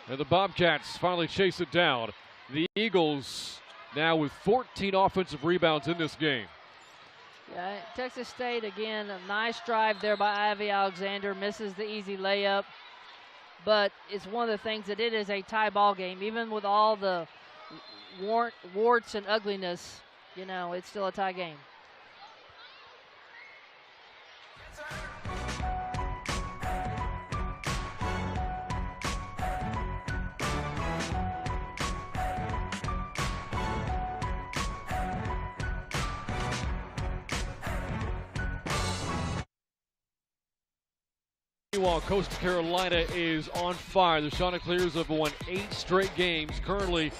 And the Bobcats finally chase it down. The Eagles now with 14 offensive rebounds in this game. Yeah, Texas State, again, a nice drive there by Ivy Alexander. Misses the easy layup. But it's one of the things that it is a tie ball game. Even with all the warts and ugliness, you know, it's still a tie game. Meanwhile, Coastal Carolina is on fire. The Chanticleers have won 8 straight games, currently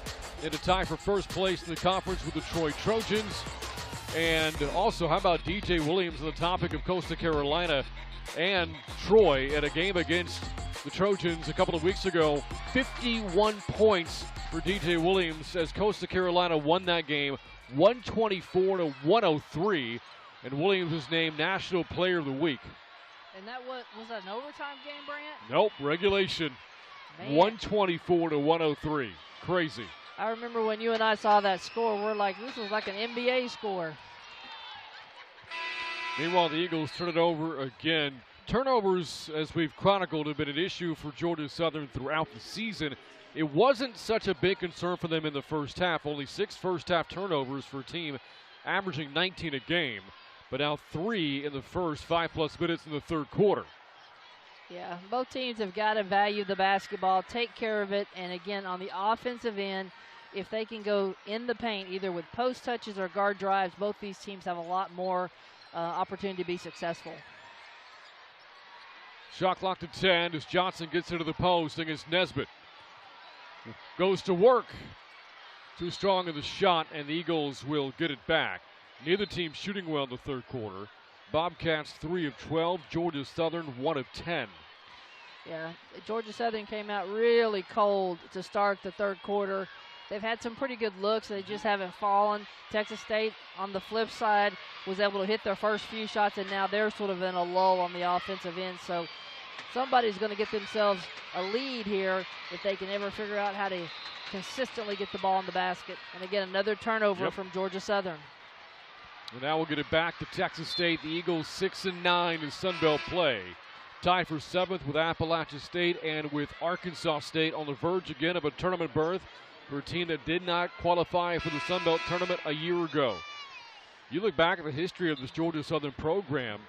in a tie for first place in the conference with the Troy Trojans. And also, how about DJ Williams on the topic of Coastal Carolina and Troy at a game against the Trojans a couple of weeks ago. 51 points for DJ Williams as Coastal Carolina won that game 124-103. And Williams was named National Player of the Week. And that was that an overtime game, Brant? Nope, regulation. Man. 124-103. Crazy. I remember when you and I saw that score, we're like, this was like an NBA score. Meanwhile, the Eagles turn it over again. Turnovers, as we've chronicled, have been an issue for Georgia Southern throughout the season. It wasn't such a big concern for them in the first half. Only 6 first-half turnovers for a team averaging 19 a game. But now 3 in the first 5+ minutes in the third quarter. Yeah, both teams have got to value the basketball, take care of it, and again, on the offensive end, if they can go in the paint, either with post touches or guard drives, both these teams have a lot more opportunity to be successful. Shot clock to 10 as Johnson gets into the post against Nesbitt. Goes to work. Too strong in the shot, and the Eagles will get it back. Neither team shooting well in the third quarter. Bobcats 3 of 12, Georgia Southern 1 of 10. Yeah, Georgia Southern came out really cold to start the third quarter. They've had some pretty good looks. They just haven't fallen. Texas State, on the flip side, was able to hit their first few shots, and now they're sort of in a lull on the offensive end. So somebody's going to get themselves a lead here if they can ever figure out how to consistently get the ball in the basket. And again, another turnover from Georgia Southern. And now we'll get it back to Texas State. The Eagles 6-9 in Sun Belt play. Tied for 7th with Appalachia State and with Arkansas State, on the verge again of a tournament berth for a team that did not qualify for the Sun Belt tournament a year ago. You look back at the history of this Georgia Southern program,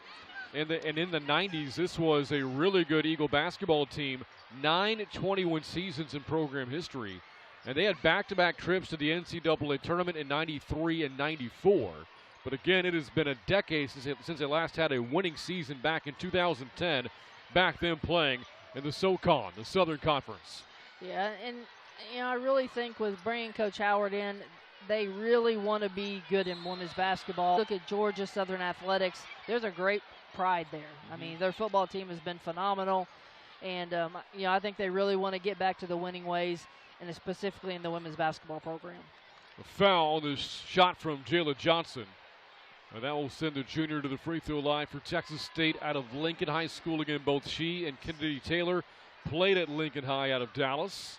and in the 90s, this was a really good Eagle basketball team. 9 21 seasons in program history. And they had back-to-back trips to the NCAA tournament in 93 and 94. But again, it has been a decade since they last had a winning season back in 2010, back then playing in the SoCon, the Southern Conference. Yeah, and I really think with bringing Coach Howard in, they really want to be good in women's basketball. Look at Georgia Southern Athletics. There's a great pride there. I mean, their football team has been phenomenal, and I think they really want to get back to the winning ways, and specifically in the women's basketball program. A foul on this shot from Jayla Johnson. And that will send the junior to the free throw line for Texas State out of Lincoln High School. Again, both she and Kennedy Taylor played at Lincoln High out of Dallas.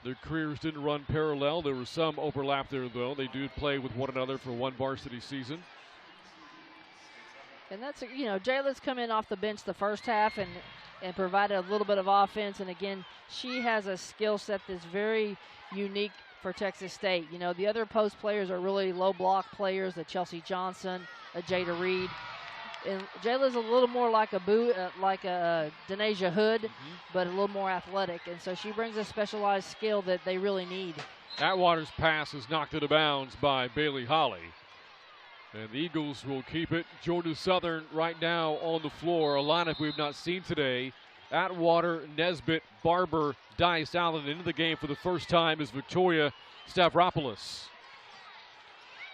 Their careers didn't run parallel. There was some overlap there, though. They do play with one another for one varsity season. And that's, Jayla's come in off the bench the first half and provided a little bit of offense. And again, she has a skill set that's very unique for Texas State. The other post players are really low block players, a Chelsea Johnson, a Jada Reed. And Jayla's a little more like a Denasia Hood, but a little more athletic. And so she brings a specialized skill that they really need. Atwater's pass is knocked out of bounds by Bailey Holly. And the Eagles will keep it. Georgia Southern right now on the floor, a lineup we've not seen today. Atwater, Nesbitt, Barber, Dice Allen into the game for the first time is Victoria Stavropoulos.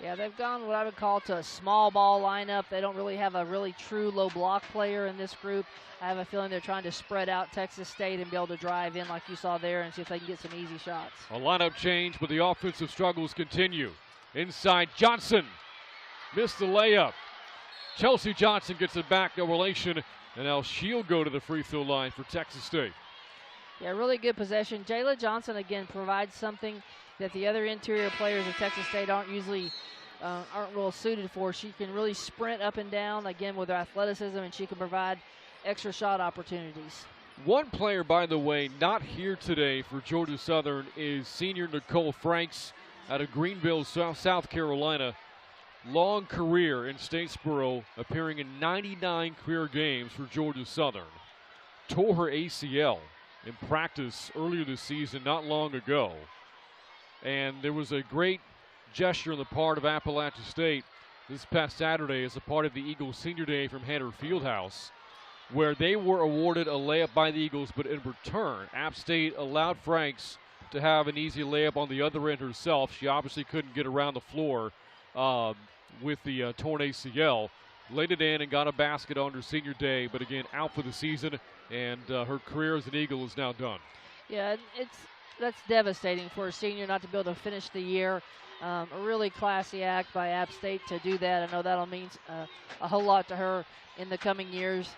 Yeah, they've gone what I would call to a small ball lineup. They don't really have a really true low block player in this group. I have a feeling they're trying to spread out Texas State and be able to drive in like you saw there and see if they can get some easy shots. A lineup change, but the offensive struggles continue. Inside, Johnson missed the layup. Chelsea Johnson gets it back, no relation, and now she'll go to the free throw line for Texas State. Yeah, really good possession. Jayla Johnson, again, provides something that the other interior players at Texas State aren't real suited for. She can really sprint up and down, again, with her athleticism, and she can provide extra shot opportunities. One player, by the way, not here today for Georgia Southern is senior Nicole Franks out of Greenville, South Carolina. Long career in Statesboro, appearing in 99 career games for Georgia Southern. Tore her ACL in practice earlier this season, not long ago. And there was a great gesture on the part of Appalachia State this past Saturday as a part of the Eagles Senior Day from Hatter Fieldhouse. where they were awarded a layup by the Eagles, but in return, App State allowed Franks to have an easy layup on the other end herself. She obviously couldn't get around the floor with the torn ACL. Laid it in and got a basket on her senior day, but again, out for the season, and her career as an Eagle is now done. Yeah, that's devastating for a senior not to be able to finish the year. A really classy act by App State to do that. I know that'll mean a whole lot to her in the coming years.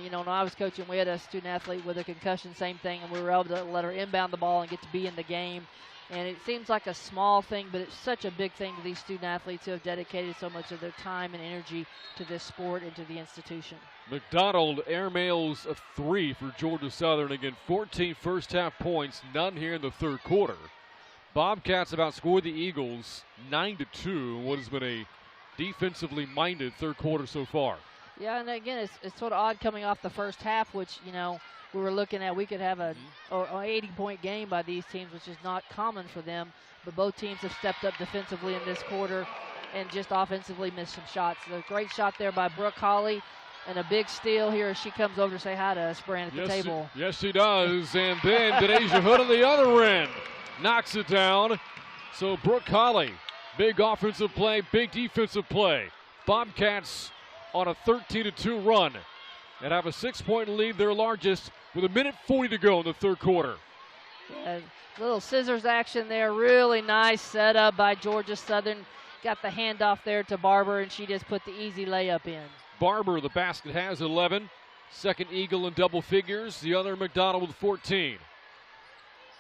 You know, when I was coaching, we had a student athlete with a concussion, same thing, and we were able to let her inbound the ball and get to be in the game. And it seems like a small thing, but it's such a big thing to these student athletes who have dedicated so much of their time and energy to this sport and to the institution. McDonald airmails a 3 for Georgia Southern. Again, 14 first-half points, none here in the third quarter. Bobcats have outscored the Eagles 9-2, what has been a defensively minded third quarter so far. Yeah, and again, it's sort of odd coming off the first half, which, you know, we were looking at. We could have an 80-point game by these teams, which is not common for them. But both teams have stepped up defensively in this quarter and just offensively missed some shots. A great shot there by Brooke Holly and a big steal here as she comes over to say hi to us, Brand, at the table. Yes, she does. And then Denasia Hood on the other end knocks it down. So Brooke Holly, big offensive play, big defensive play. Bobcats on a 13-2 run and have a 6-point lead, their largest, with 1:40 to go in the third quarter. Yeah, little scissors action there. Really nice setup by Georgia Southern. Got the handoff there to Barber, and she just put the easy layup in. Barber, the basket, has 11. Second Eagle in double figures. The other McDonald with 14.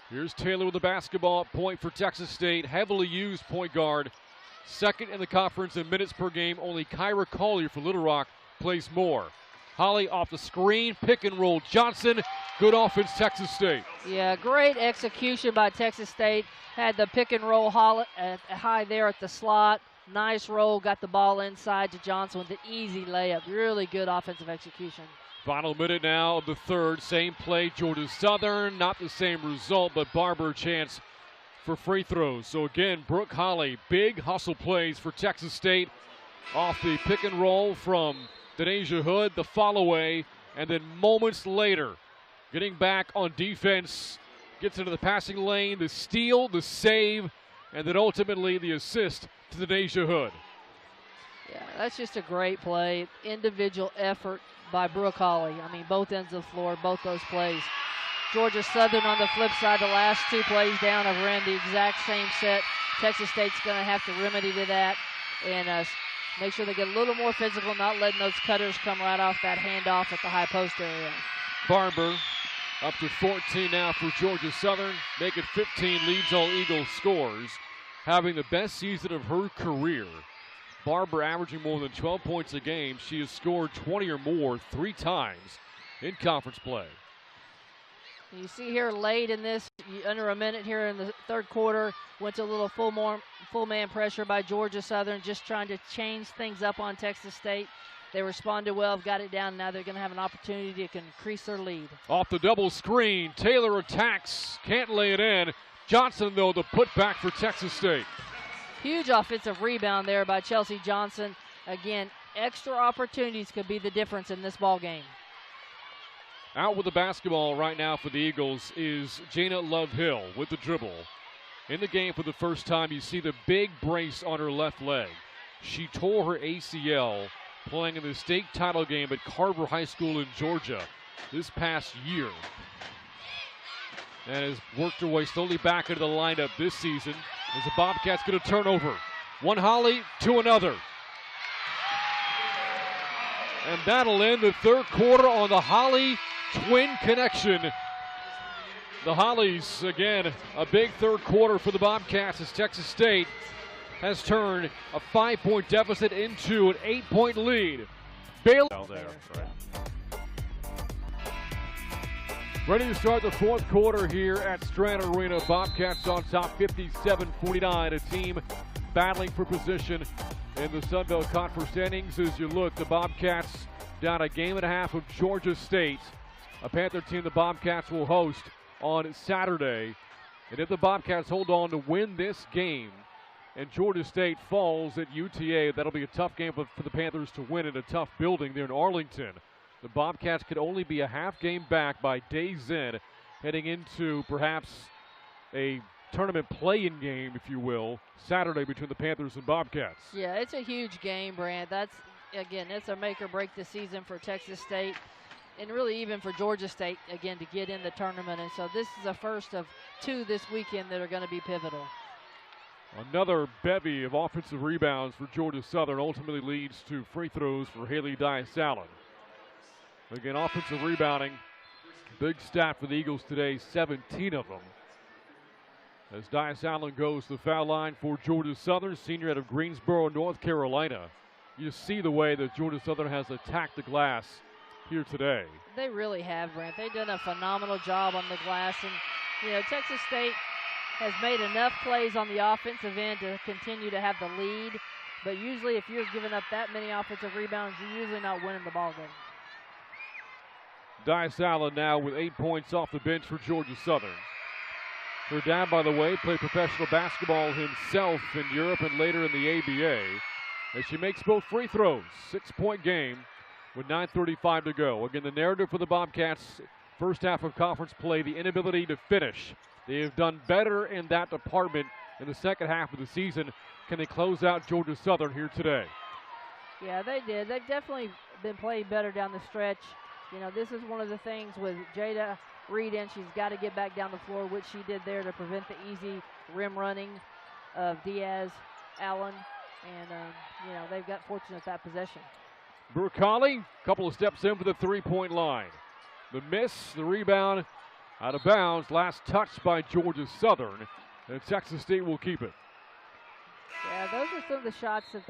Here's Taylor with the basketball at point for Texas State. Heavily used point guard. Second in the conference in minutes per game. Only Kyra Collier for Little Rock plays more. Holly off the screen, pick and roll Johnson. Good offense, Texas State. Yeah, great execution by Texas State. Had the pick and roll high there at the slot. Nice roll, got the ball inside to Johnson with the easy layup. Really good offensive execution. Final minute now of the third. Same play, Georgia Southern. Not the same result, but Barber a chance for free throws. So again, Brooke Holly, big hustle plays for Texas State. Off the pick and roll from Denasia Hood, the follow away, and then moments later, getting back on defense, gets into the passing lane, the steal, the save, and then ultimately the assist to Denasia Hood. Yeah, that's just a great play. Individual effort by Brooke Holly. I mean, both ends of the floor, both those plays. Georgia Southern on the flip side, the last 2 plays down have ran the exact same set. Texas State's going to have to remedy to that and make sure they get a little more physical, not letting those cutters come right off that handoff at the high post area. Barber up to 14 now for Georgia Southern. Make it 15, leads all Eagles scores. Having the best season of her career. Barber averaging more than 12 points a game. She has scored 20 or more 3 times in conference play. You see here late in this, under a minute here in the third quarter, went to a little full man pressure by Georgia Southern, just trying to change things up on Texas State. They responded well, got it down. Now they're going to have an opportunity to increase their lead. Off the double screen, Taylor attacks, can't lay it in. Johnson, though, the putback for Texas State. Huge offensive rebound there by Chelsea Johnson. Again, extra opportunities could be the difference in this ball game. Out with the basketball right now for the Eagles is Jana Love-Hill with the dribble. In the game for the first time, you see the big brace on her left leg. She tore her ACL playing in the state title game at Carver High School in Georgia this past year. And has worked her way slowly back into the lineup this season as the Bobcats get a turnover. One Holly to another. And that'll end the third quarter on the Holly twin connection. The Hollies, again, a big third quarter for the Bobcats as Texas State has turned a 5-point deficit into an 8-point lead. Bailey ready to start the fourth quarter here at Strand Arena. Bobcats on top 57-49, a team battling for position in the Sun Belt Conference standings. As you look, the Bobcats down a game and a half of Georgia State, a Panther team the Bobcats will host on Saturday. And if the Bobcats hold on to win this game and Georgia State falls at UTA, that'll be a tough game for the Panthers to win in a tough building there in Arlington. The Bobcats could only be a half game back by days in, heading into perhaps a tournament play-in game, if you will, Saturday between the Panthers and Bobcats. Yeah, it's a huge game, Brant. That's, again, it's a make or break the season for Texas State and really even for Georgia State, again, to get in the tournament. And so this is the first of two this weekend that are going to be pivotal. Another bevy of offensive rebounds for Georgia Southern ultimately leads to free throws for Haley Dias-Allen. Again, offensive rebounding, big stat for the Eagles today, 17 of them. As Dias-Allen goes to the foul line for Georgia Southern, senior out of Greensboro, North Carolina. You see the way that Georgia Southern has attacked the glass here today. They really have, Brent. They've done a phenomenal job on the glass. And, you know, Texas State has made enough plays on the offensive end to continue to have the lead. But usually if you're giving up that many offensive rebounds, you're usually not winning the ball game. Dias-Allen now with 8 points off the bench for Georgia Southern. Her dad, by the way, played professional basketball himself in Europe and later in the ABA. As she makes both free throws, 6-point game with 9:35 to go. Again, the narrative for the Bobcats, first half of conference play, the inability to finish. They have done better in that department in the second half of the season. Can they close out Georgia Southern here today? Yeah, they did. They've definitely been playing better down the stretch. You know, this is one of the things with Jada Reed, and she's got to get back down the floor, which she did there to prevent the easy rim running of Dias-Allen. And, you know, they've got fortunate at that possession. Brooke Colley, couple of steps in for the three-point line. The miss, the rebound, out of bounds, last touch by Georgia Southern, and Texas State will keep it. Yeah, those are some of the shots that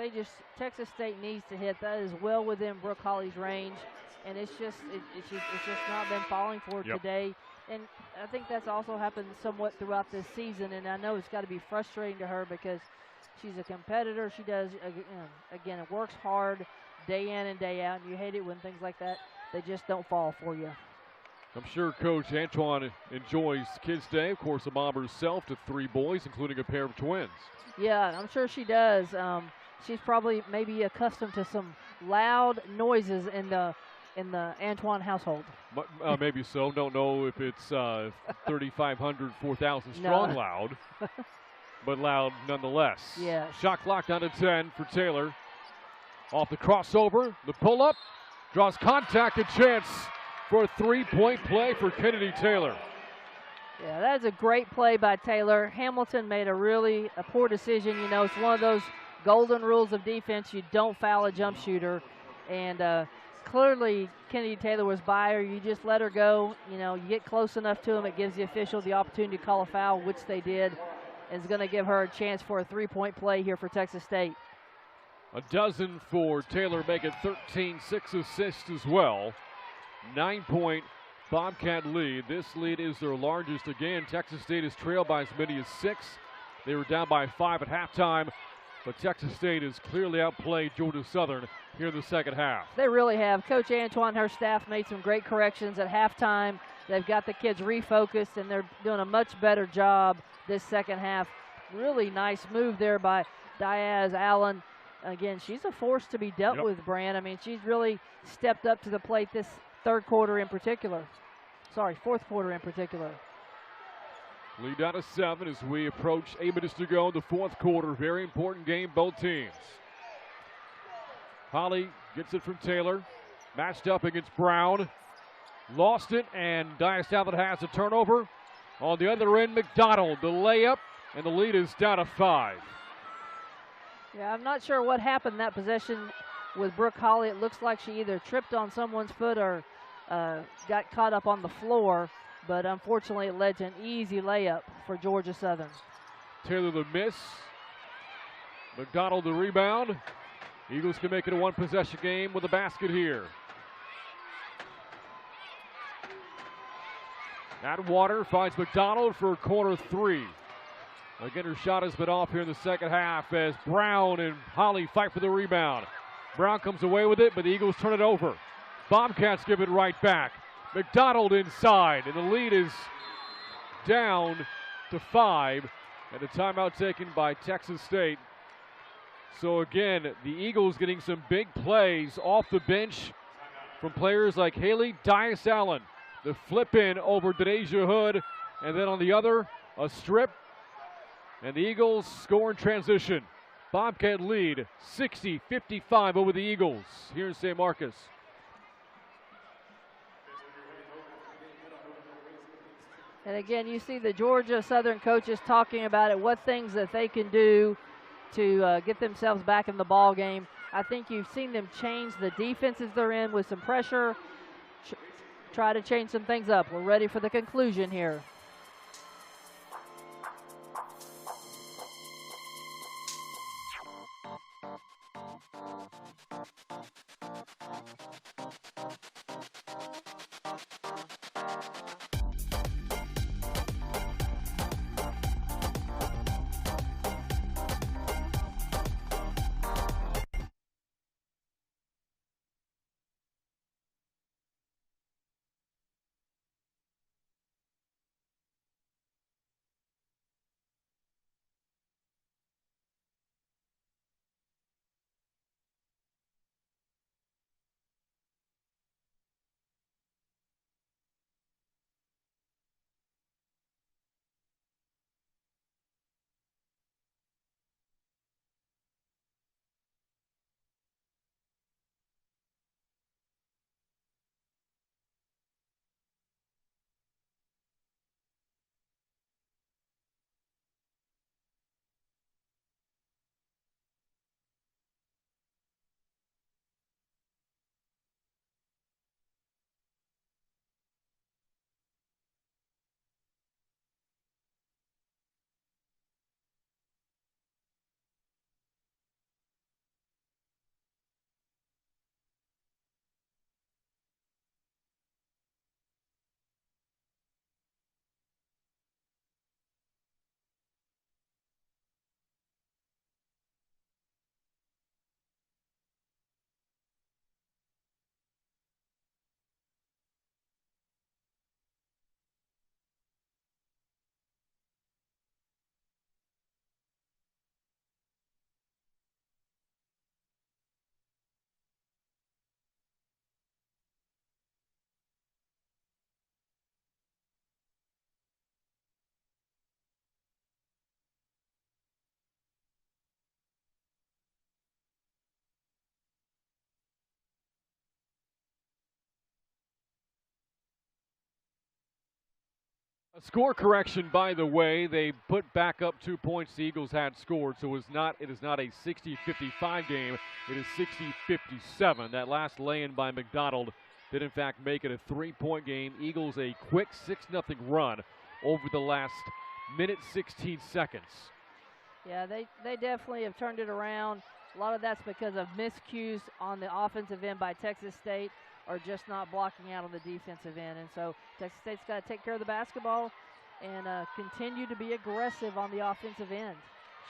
Texas State needs to hit. That is well within Brooke Colley's range, and it's just not been falling for her today. And I think that's also happened somewhat throughout this season, and I know it's got to be frustrating to her because she's a competitor. She does, again, it works hard day in and day out, and you hate it when things like that, they just don't fall for you. I'm sure Coach Antoine enjoys Kids Day. Of course, a mom herself to 3 boys, including a pair of twins. Yeah, I'm sure she does. She's probably maybe accustomed to some loud noises in the Antoine household. Maybe so. Don't know if it's 3,500, 4,000 strong loud, but loud nonetheless. Yeah. Shot clock down to 10 for Taylor. Off the crossover, the pull-up, draws contact, a chance for a 3-point play for Kennedy Taylor. Yeah, that's a great play by Taylor. Hamilton made a poor decision. You know, it's one of those golden rules of defense. You don't foul a jump shooter. And clearly Kennedy Taylor was by her. You just let her go. You know, you get close enough to him, it gives the official the opportunity to call a foul, which they did. And it's going to give her a chance for a 3-point play here for Texas State. A dozen for Taylor, make it 13, 6 assists as well. 9-point Bobcat lead. This lead is their largest. Again, Texas State is trailed by as many as 6. They were down by 5 at halftime, but Texas State has clearly outplayed Georgia Southern here in the second half. They really have. Coach Antoine and her staff made some great corrections at halftime. They've got the kids refocused, and they're doing a much better job this second half. Really nice move there by Dias-Allen. Again, she's a force to be dealt with, Brand. I mean, she's really stepped up to the plate this fourth quarter in particular. Lead down to 7 as we approach 8 minutes to go in the fourth quarter. Very important game, both teams. Holly gets it from Taylor. Matched up against Brown. Lost it, and Dias-Allen has a turnover. On the other end, McDonald, the layup, and the lead is down to 5. Yeah, I'm not sure what happened in that possession with Brooke Holly. It looks like she either tripped on someone's foot or got caught up on the floor, but unfortunately it led to an easy layup for Georgia Southern. Taylor the miss. McDonald the rebound. Eagles can make it a one-possession game with a basket here. Atwater finds McDonald for a corner 3. Again, her shot has been off here in the second half as Brown and Holly fight for the rebound. Brown comes away with it, but the Eagles turn it over. Bobcats give it right back. McDonald inside, and the lead is down to 5. And a timeout taken by Texas State. So again, the Eagles getting some big plays off the bench from players like Haley Dias-Allen. The flip in over Denasia Hood, and then on the other, a strip, and the Eagles score in transition. Bobcat lead 60-55 over the Eagles here in St. Marcus. And again, you see the Georgia Southern coaches talking about it, what things that they can do to get themselves back in the ball game. I think you've seen them change the defenses they're in with some pressure, try to change some things up. We're ready for the conclusion here. A score correction, by the way. They put back up 2 points the Eagles had scored, so it is not a 60-55 game. It is 60-57. That last lay-in by McDonald did in fact make it a 3-point game. Eagles a quick 6-0 run over the last minute 16 seconds. Yeah, they definitely have turned it around. A lot of that's because of miscues on the offensive end by Texas State, or just not blocking out on the defensive end. And so Texas State's got to take care of the basketball and continue to be aggressive on the offensive end.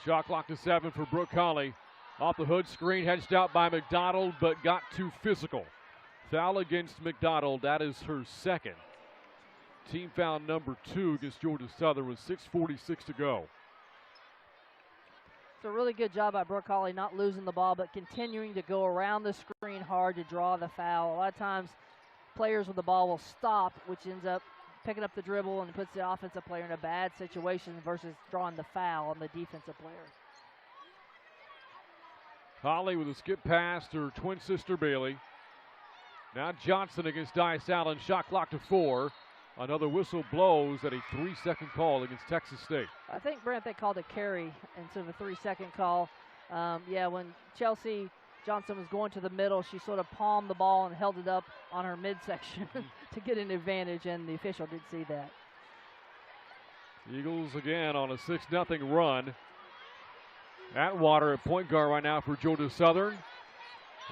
Shot clock to 7 for Brooke Colley. Off the Hood screen, hedged out by McDonald, but got too physical. Foul against McDonald. That is her second. Team foul number 2 against Georgia Southern with 6:46 to go. It's a really good job by Brooke Colley not losing the ball, but continuing to go around the screen hard to draw the foul. A lot of times players with the ball will stop, which ends up picking up the dribble and puts the offensive player in a bad situation versus drawing the foul on the defensive player. Colley with a skip pass to her twin sister Bailey. Now Johnson against Dias-Allen. Shot clock to 4. Another whistle blows at a 3-second call against Texas State. I think, Brent, they called a carry instead of a 3-second call. When Chelsea Johnson was going to the middle, she sort of palmed the ball and held it up on her midsection to get an advantage, and the official did see that. Eagles again on a 6-0 run. Atwater at point guard right now for Georgia Southern.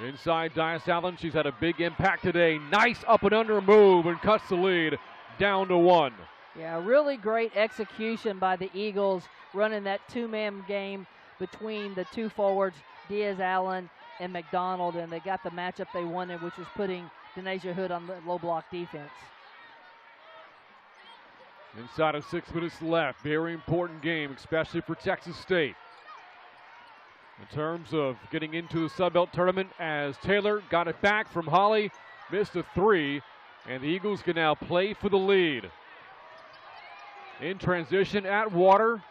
Inside Dias-Allen, she's had a big impact today. Nice up and under move and cuts the lead down to 1. Yeah, really great execution by the Eagles, running that two-man game between the two forwards, Dias-Allen and McDonald, and they got the matchup they wanted, which was putting Denasia Hood on the low block defense. Inside of 6 minutes left. Very important game, especially for Texas State. In terms of getting into the Sun Belt tournament, as Taylor got it back from Holly, missed a three, and the Eagles can now play for the lead. In transition, Atwater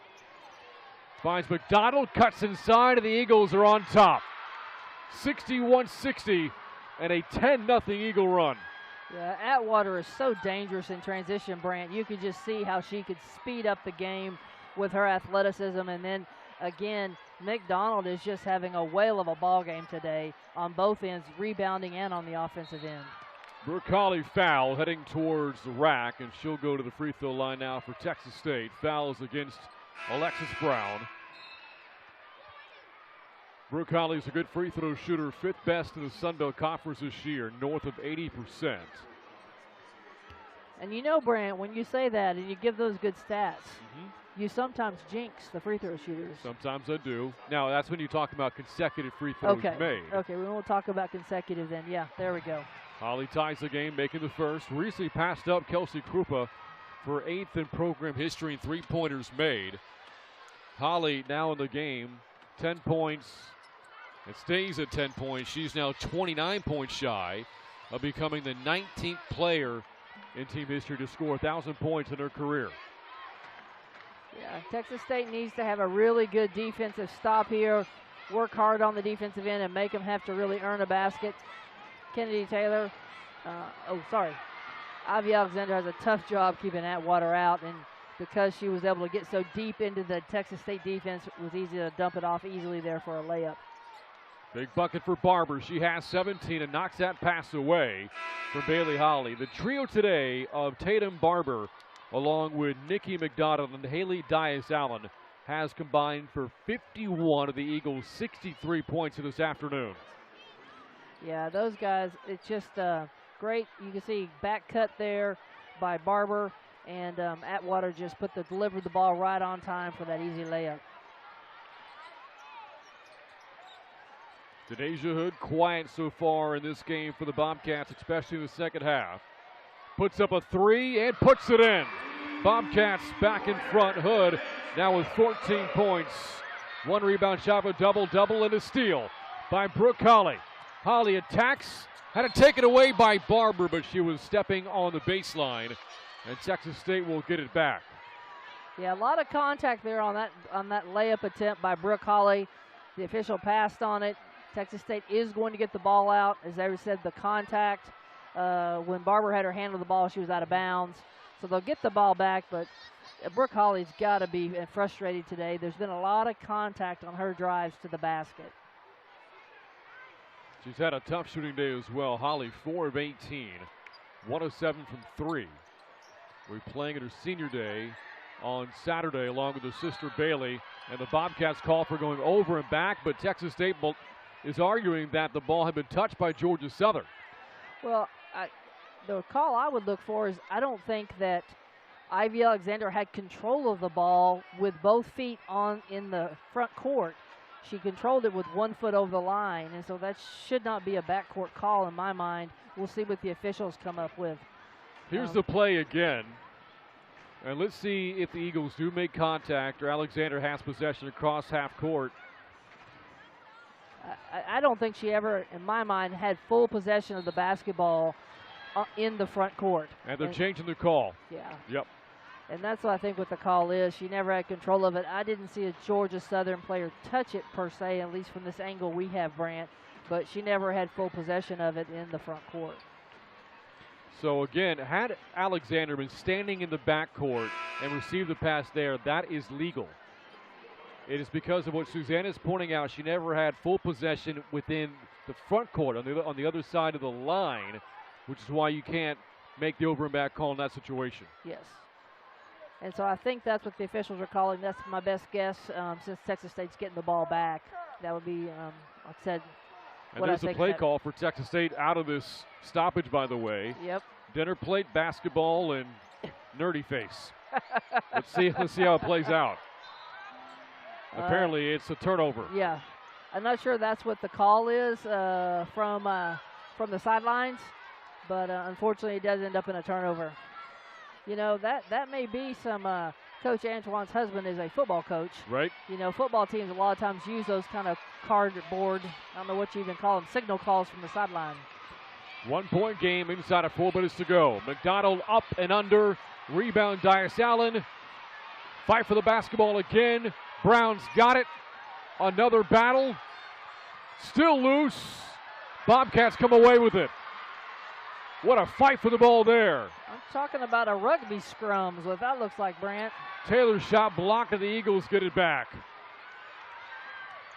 finds McDonald, cuts inside, and the Eagles are on top. 61-60 and a 10-0 Eagle run. Yeah, Atwater is so dangerous in transition, Brant. You could just see how she could speed up the game with her athleticism. And then, again, McDonald is just having a whale of a ball game today on both ends, rebounding and on the offensive end. Brooke Hawley foul heading towards the rack, and she'll go to the free throw line now for Texas State. Fouls against Alexis Brown. Brooke Hawley's a good free throw shooter, 5th best in the Sun Belt Conference this year, north of 80%. And you know, Brant, when you say that and you give those good stats, you sometimes jinx the free throw shooters. Sometimes I do. Now, that's when you talk about consecutive free throws made. Okay, we won't talk about consecutive then. Yeah, there we go. Hawley ties the game, making the first. Recently passed up Kelsey Krupa for 8th in program history in three-pointers made. Hawley now in the game, 10 points. It stays at 10 points. She's now 29 points shy of becoming the 19th player in team history to score 1,000 points in her career. Yeah, Texas State needs to have a really good defensive stop here, work hard on the defensive end, and make them have to really earn a basket. Kennedy Taylor, Ivy Alexander has a tough job keeping Atwater out, and because she was able to get so deep into the Texas State defense, it was easy to dump it off easily there for a layup. Big bucket for Barber. She has 17 and knocks that pass away from Bailey Hawley. The trio today of Tatum Barber, along with Nikki McDonald and Haley Dias-Allen, has combined for 51 of the Eagles' 63 points this afternoon. Yeah, those guys, it's just great. You can see back cut there by Barber, and Atwater just delivered the ball right on time for that easy layup. Denasia Hood quiet so far in this game for the Bobcats, especially in the second half. Puts up a three and puts it in. Bobcats back in front. Hood now with 14 points. 1 rebound shot, a double-double, and a steal by Brooke Hawley. Hawley attacks, had it taken away by Barber, but she was stepping on the baseline, and Texas State will get it back. Yeah, a lot of contact there on that layup attempt by Brooke Hawley. The official passed on it. Texas State is going to get the ball out. As I said, the contact, when Barber had her hand on the ball, she was out of bounds. So they'll get the ball back, but Brooke Hawley's got to be frustrated today. There's been a lot of contact on her drives to the basket. She's had a tough shooting day as well. Hawley, 4 of 18, 107 from 3. We're playing at her senior day on Saturday along with her sister Bailey, and the Bobcats call for going over and back, but Texas State is arguing that the ball had been touched by Georgia Southern. Well, the call I would look for is I don't think that Ivy Alexander had control of the ball with both feet in the front court. She controlled it with 1 foot over the line, and so that should not be a backcourt call in my mind. We'll see what the officials come up with. Here's the play again. And let's see if the Eagles do make contact or Alexander has possession across half court. I don't think she ever, in my mind, had full possession of the basketball in the front court. And they're changing the call. Yeah. Yep. And that's what I think what the call is. She never had control of it. I didn't see a Georgia Southern player touch it per se, at least from this angle we have, Brant. But she never had full possession of it in the front court. So again, had Alexander been standing in the backcourt and received the pass there, that is legal. It is because of what Suzanne is pointing out. She never had full possession within the front court on the other side of the line, which is why you can't make the over and back call in that situation. Yes. And so I think that's what the officials are calling. That's my best guess since Texas State's getting the ball back. That would be, like I said, and there's a play call for Texas State out of this stoppage, by the way. Yep. Dinner plate, basketball, and nerdy face. Let's see how it plays out. Apparently, it's a turnover. Yeah. I'm not sure that's what the call is from the sidelines, but unfortunately, it does end up in a turnover. You know, that may be some Coach Antoine's husband is a football coach. Right. You know, football teams a lot of times use those kind of cardboard, I don't know what you even call them, signal calls from the sideline. 1-point game inside of 4 minutes to go. McDonald up and under. Rebound Dias Allen. Fight for the basketball again. Brown's got it. Another battle. Still loose. Bobcats come away with it. What a fight for the ball there. I'm talking about a rugby scrum is what that looks like, Brant. Taylor's shot blocked and the Eagles get it back.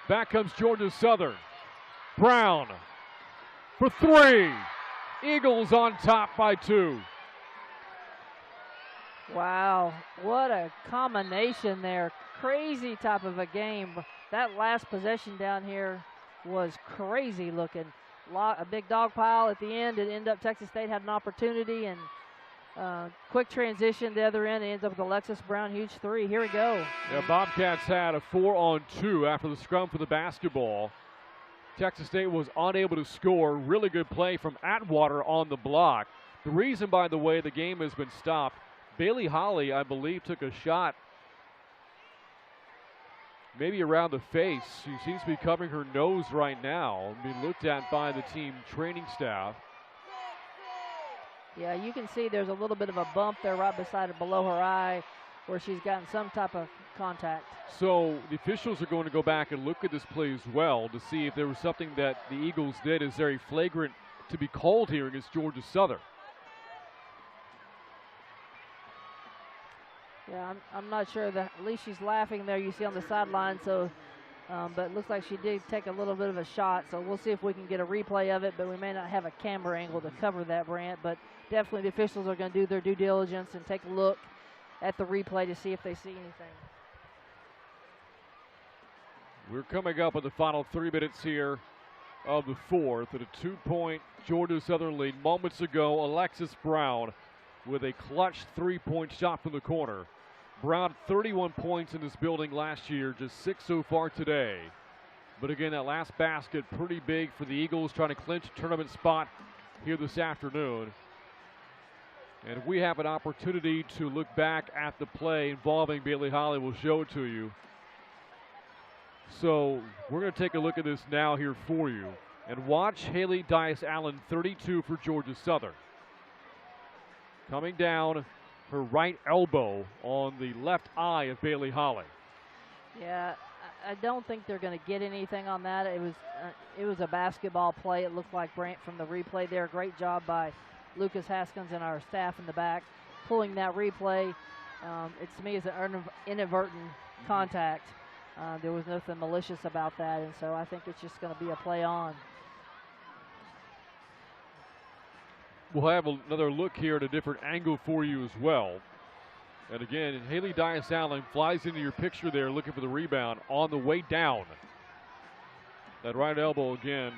Back comes Georgia Southern. Brown for 3. Eagles on top by 2. Wow, what a combination there. Crazy type of a game. That last possession down here was crazy looking. A big dog pile at the end. It ended up Texas State had an opportunity, and quick transition the other end. It ends up with Alexis Brown, huge 3. Here we go. Yeah, Bobcats had a 4-on-2 after the scrum for the basketball. Texas State was unable to score. Really good play from Atwater on the block. The reason, by the way, the game has been stopped, Bailey Holly, I believe, took a shot maybe around the face. She seems to be covering her nose right now, being looked at by the team training staff. Yeah, you can see there's a little bit of a bump there right beside her, below her eye, where she's gotten some type of contact. So the officials are going to go back and look at this play as well to see if there was something that the Eagles did is very flagrant to be called here against Georgia Southern. Yeah, I'm not sure that, at least she's laughing there, you see on the sideline, so, but it looks like she did take a little bit of a shot, so we'll see if we can get a replay of it, but we may not have a camera angle to cover that, Brant, but definitely the officials are going to do their due diligence and take a look at the replay to see if they see anything. We're coming up with the final 3 minutes here of the 4th at a 2-point Georgia Southern lead. Moments ago, Alexis Brown with a clutch 3-point shot from the corner. Brown 31 points in this building last year, just 6 so far today. But again, that last basket pretty big for the Eagles, trying to clinch a tournament spot here this afternoon. And if we have an opportunity to look back at the play involving Bailey Holly, we'll show it to you. So we're going to take a look at this now here for you. And watch Haley Dias Allen, 32 for Georgia Southern. Coming down her right elbow on the left eye of Bailey Holly. Yeah, I don't think they're going to get anything on that. It was a basketball play. It looked like, Brant, from the replay there. Great job by Lucas Haskins and our staff in the back pulling that replay. It to me is an inadvertent contact. There was nothing malicious about that, and so I think it's just going to be a play on. We'll have another look here at a different angle for you as well. And again, Haley Dias Allen flies into your picture there looking for the rebound on the way down. That right elbow again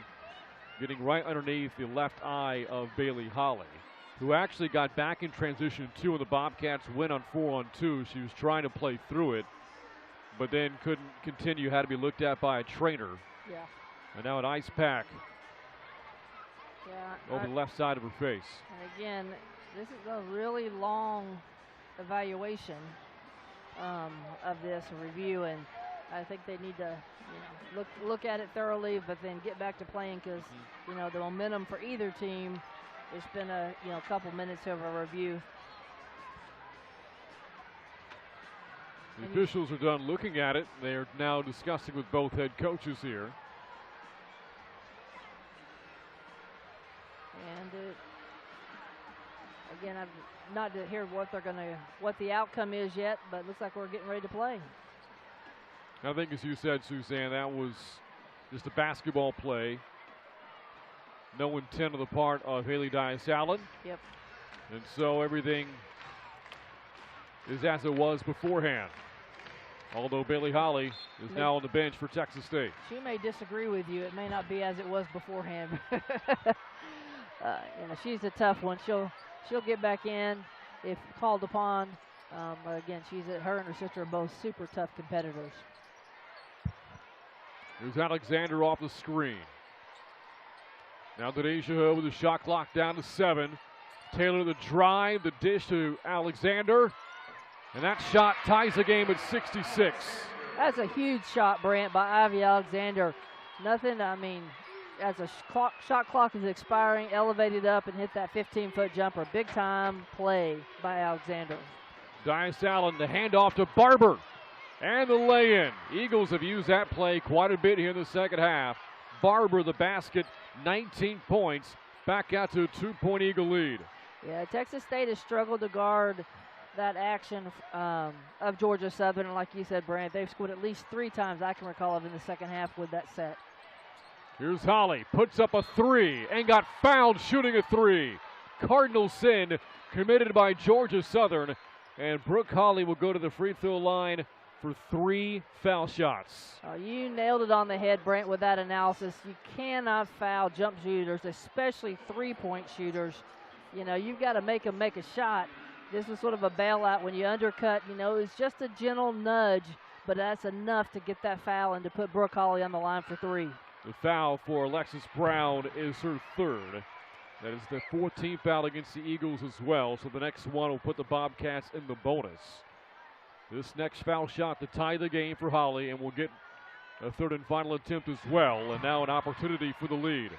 getting right underneath the left eye of Bailey Holly, who actually got back in transition 2 and the Bobcats win on 4-on-2. She was trying to play through it, but then couldn't continue, had to be looked at by a trainer. Yeah. And now an ice pack over the left side of her face. And again, this is a really long evaluation of this review, and I think they need to look at it thoroughly, but then get back to playing, because the momentum for either team, it's been a couple minutes of a review. The officials are done looking at it. They are now discussing with both head coaches here. And again, I'm not to hear what the outcome is yet, but it looks like we're getting ready to play. I think, as you said, Suzanne, that was just a basketball play. No intent on the part of Haley Dias Allen. Yep. And so everything is as it was beforehand. Although Bailey Holly is now on the bench for Texas State. She may disagree with you. It may not be as it was beforehand. She's a tough one. She'll get back in if called upon. Again, her and her sister are both super tough competitors. Here's Alexander off the screen. Now Denasia Hood with the shot clock down to 7. Taylor the drive, the dish to Alexander. And that shot ties the game at 66. That's a huge shot, Brant, by Ivy Alexander. Nothing, as a shot clock is expiring, elevated up and hit that 15-foot jumper. Big time play by Alexander. Dice Allen, the handoff to Barber. And the lay-in. Eagles have used that play quite a bit here in the second half. Barber, the basket, 19 points. Back out to a 2-point Eagle lead. Yeah, Texas State has struggled to guard that action of Georgia Southern. And like you said, Brant, they've scored at least 3 times I can recall of in the second half with that set. Here's Holly, puts up a 3 and got fouled shooting a 3. Cardinal sin committed by Georgia Southern. And Brooke Holly will go to the free throw line for 3 foul shots. You nailed it on the head, Brent, with that analysis. You cannot foul jump shooters, especially three-point shooters. You know, you've got to make them make a shot. This was sort of a bailout when you undercut. You know, it's just a gentle nudge, but that's enough to get that foul and to put Brooke Holly on the line for 3. The foul for Alexis Brown is her 3rd. That is the 14th foul against the Eagles as well, so the next one will put the Bobcats in the bonus. This next foul shot to tie the game for Holly, and we'll get a 3rd and final attempt as well, and now an opportunity for the lead.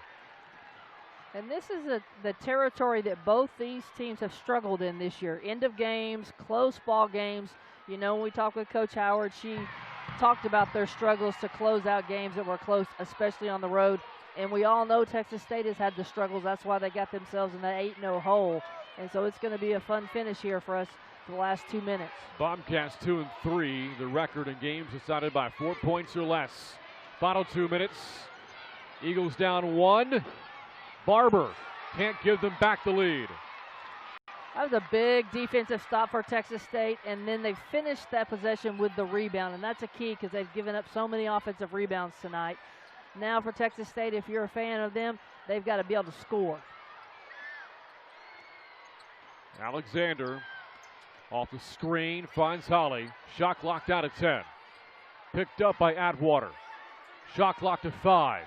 And this is the territory that both these teams have struggled in this year. End of games, close ball games. You know, when we talked with Coach Howard, she talked about their struggles to close out games that were close, especially on the road. And we all know Texas State has had the struggles. That's why they got themselves in that 8-0 hole. And so it's going to be a fun finish here for us for the last 2 minutes. Bobcats 2 and 3, the record in games decided by 4 points or less. Final 2 minutes. Eagles down 1. Barber can't give them back the lead. That was a big defensive stop for Texas State, and then they finished that possession with the rebound, and that's a key because they've given up so many offensive rebounds tonight. Now for Texas State, if you're a fan of them, they've got to be able to score. Alexander off the screen finds Holly. Shot clock down to 10. Picked up by Atwater. Shot clock to 5.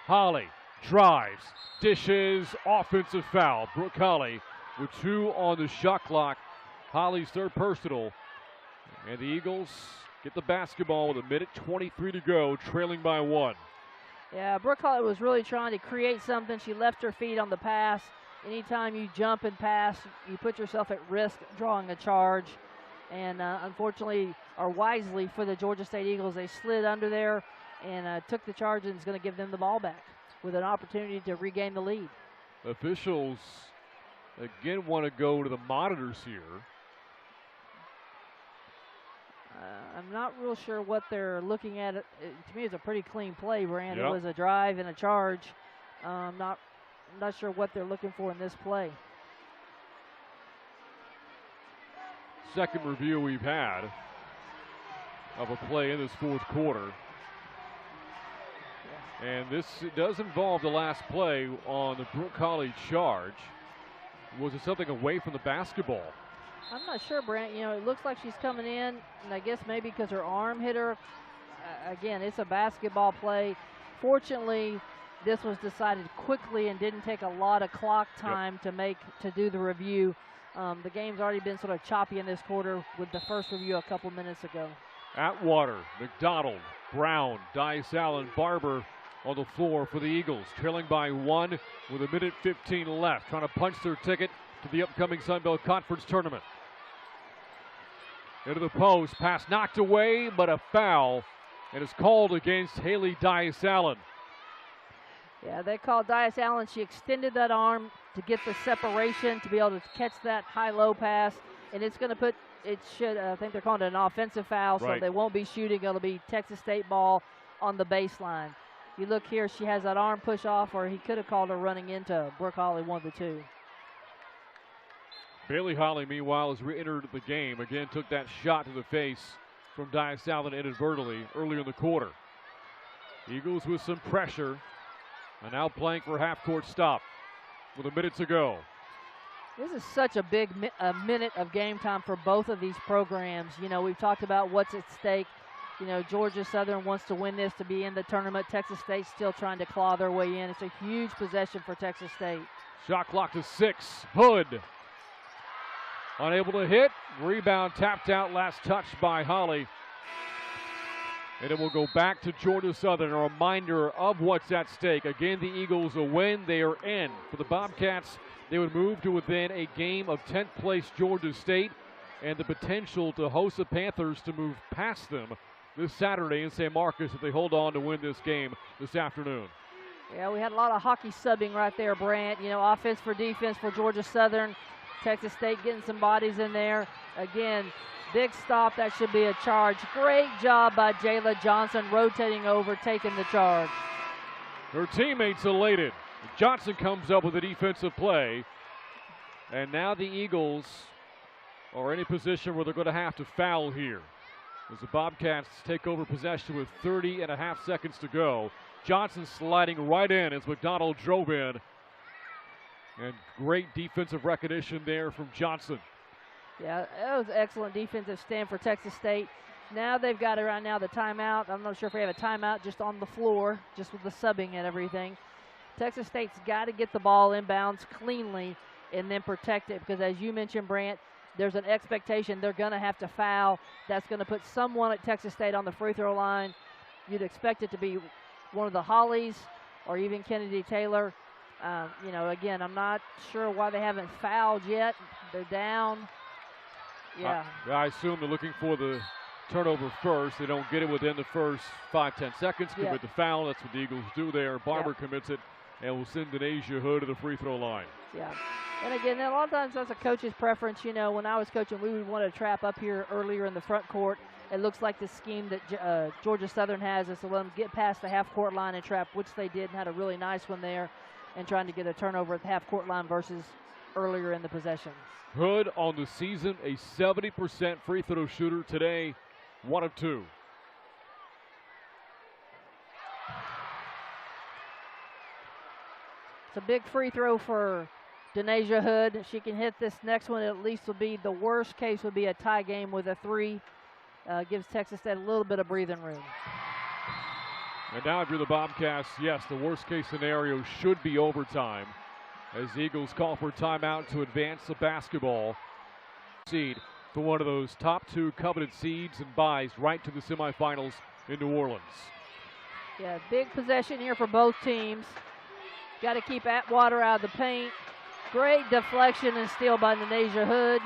Holly drives, dishes, offensive foul. Brooke Holly with 2 on the shot clock. Holly's 3rd personal. And the Eagles get the basketball with 1:23 to go, trailing by 1. Yeah, Brooke Holly was really trying to create something. She left her feet on the pass. Anytime you jump and pass, you put yourself at risk drawing a charge. And unfortunately, or wisely for the Georgia State Eagles, they slid under there and took the charge, and is going to give them the ball back with an opportunity to regain the lead. Officials again want to go to the monitors here. I'm not real sure what they're looking at. To me, it's a pretty clean play, Brand. Yep. It was a drive and a charge. I'm not sure what they're looking for in this play. Second review we've had of a play in this 4th quarter. And this does involve the last play on the Brooke Holly charge. Was it something away from the basketball? I'm not sure, Brant. You know, it looks like she's coming in, and I guess maybe because her arm hit her. Again, it's a basketball play. Fortunately, this was decided quickly and didn't take a lot of clock time to do the review. The game's already been sort of choppy in this quarter with the first review a couple minutes ago. Atwater, McDonald, Brown, Dice Allen, Barber on the floor for the Eagles, trailing by 1 with 1:15 left, trying to punch their ticket to the upcoming Sun Belt Conference tournament. Into the post, pass knocked away, but a foul, and it's called against Haley Dice Allen. Yeah, they called Dice Allen. She extended that arm to get the separation to be able to catch that high-low pass, and it's going to put, I think they're calling it an offensive foul, so they won't be shooting. It'll be Texas State ball on the baseline. You look here, she has that arm push off, or he could have called her running into Brooke Holly, 1 of the 2. Bailey Holly, meanwhile, has re-entered the game. Again, took that shot to the face from Dice Allen inadvertently earlier in the quarter. Eagles with some pressure, and now playing for a half-court stop with 1 minute to go. This is such a big minute of game time for both of these programs. You know, we've talked about what's at stake. You know, Georgia Southern wants to win this to be in the tournament. Texas State's still trying to claw their way in. It's a huge possession for Texas State. Shot clock to 6. Hood unable to hit. Rebound tapped out. Last touch by Holly. And it will go back to Georgia Southern. A reminder of what's at stake. Again, the Eagles a win. They are in. For the Bobcats, they would move to within a game of 10th place Georgia State and the potential to host the Panthers to move past them this Saturday in San Marcos if they hold on to win this game this afternoon. Yeah, we had a lot of hockey subbing right there, Brant. You know, offense for defense for Georgia Southern. Texas State getting some bodies in there. Again, big stop. That should be a charge. Great job by Jayla Johnson rotating over, taking the charge. Her teammates elated. Johnson comes up with a defensive play. And now the Eagles are in a position where they're going to have to foul here as the Bobcats take over possession with 30.5 seconds to go. Johnson sliding right in as McDonald drove in. And great defensive recognition there from Johnson. Yeah, that was excellent defensive stand for Texas State. Now they've got it right now, the timeout. I'm not sure if we have a timeout just on the floor, just with the subbing and everything. Texas State's got to get the ball inbounds cleanly and then protect it because, as you mentioned, Brant, there's an expectation they're going to have to foul. That's going to put someone at Texas State on the free throw line. You'd expect it to be one of the Hollies or even Kennedy Taylor. You know, again, I'm not sure why they haven't fouled yet. They're down. Yeah. I assume they're looking for the turnover first. They don't get it within the first 5-10 seconds. Commit the foul. That's what the Eagles do there. Barber commits it and will send Denasia Hood to the free throw line. Yeah. And again, a lot of times that's a coach's preference. You know, when I was coaching, we would want to trap up here earlier in the front court. It looks like the scheme that Georgia Southern has is to let them get past the half-court line and trap, which they did and had a really nice one there, and trying to get a turnover at the half-court line versus earlier in the possession. Hood on the season, a 70% free throw shooter today, 1 of 2. It's a big free throw for Denasia Hood. She can hit this next one. At least will be the worst case would be a tie game with a 3. Gives Texas State a little bit of breathing room. And now if you're the Bobcats, yes, the worst case scenario should be overtime as the Eagles call for timeout to advance the basketball seed for one of those top 2 coveted seeds and buys right to the semifinals in New Orleans. Yeah, big possession here for both teams. Got to keep Atwater out of the paint. Great deflection and steal by Denasia Hood.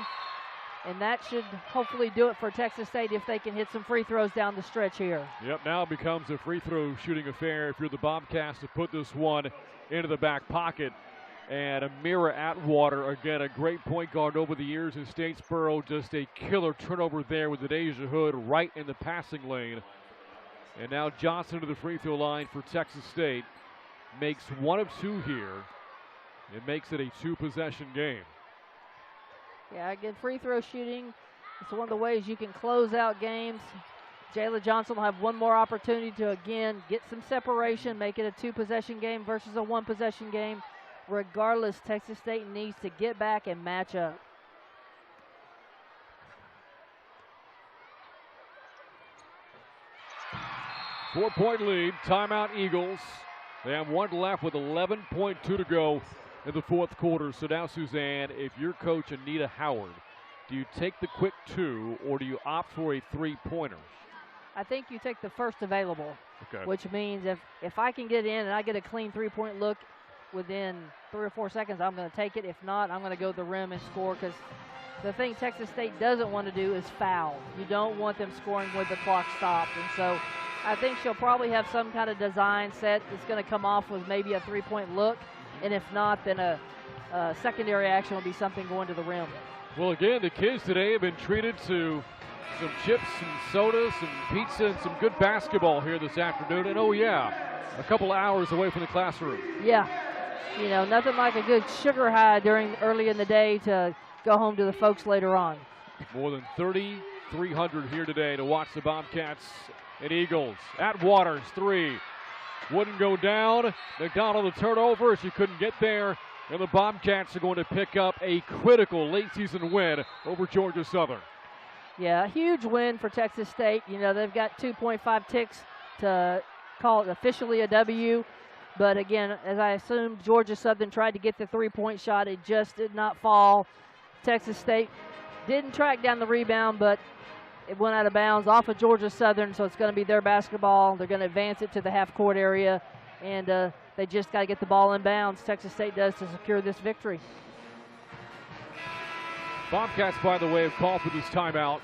And that should hopefully do it for Texas State if they can hit some free throws down the stretch here. Yep, now it becomes a free throw shooting affair if you're the Bobcats to put this one into the back pocket. And Amira Atwater, again, a great point guard over the years in Statesboro. Just a killer turnover there with Denasia Hood right in the passing lane. And now Johnson to the free throw line for Texas State. Makes 1 of 2 here. It makes it a 2-possession game. Yeah, again, free throw shooting. It's one of the ways you can close out games. Jayla Johnson will have one more opportunity to, again, get some separation, make it a 2-possession game versus a 1-possession game. Regardless, Texas State needs to get back and match up. Four-point lead, timeout Eagles. They have 1 left with 11.2 to go in the fourth quarter. So now, Suzanne, if you're coach Anita Howard, do you take the quick 2 or do you opt for a 3-pointer? I think you take the first available, okay, which means if I can get in and I get a clean 3-point look within 3 or 4 seconds, I'm going to take it. If not, I'm going to go to the rim and score, because the thing Texas State doesn't want to do is foul. You don't want them scoring with the clock stopped. And so I think she'll probably have some kind of design set that's going to come off with maybe a 3-point look. And if not, then a secondary action will be something going to the rim. Well, again, the kids today have been treated to some chips, some soda, some pizza, and some good basketball here this afternoon. And, oh, yeah, a couple hours away from the classroom. Yeah. You know, nothing like a good sugar high early in the day to go home to the folks later on. More than 3,300 here today to watch the Bobcats and Eagles. Atwater's 3. Wouldn't go down. McDonald the turnover. She couldn't get there. And the Bobcats are going to pick up a critical late season win over Georgia Southern. Yeah, a huge win for Texas State. You know, they've got 2.5 ticks to call it officially a W. But again, as I assumed, Georgia Southern tried to get the 3-point shot. It just did not fall. Texas State didn't track down the rebound, but It went out of bounds off of Georgia Southern, so it's going to be their basketball. They're going to advance it to the half-court area, and they just got to get the ball in bounds. Texas State does to secure this victory. Bobcats, by the way, have called for this timeout.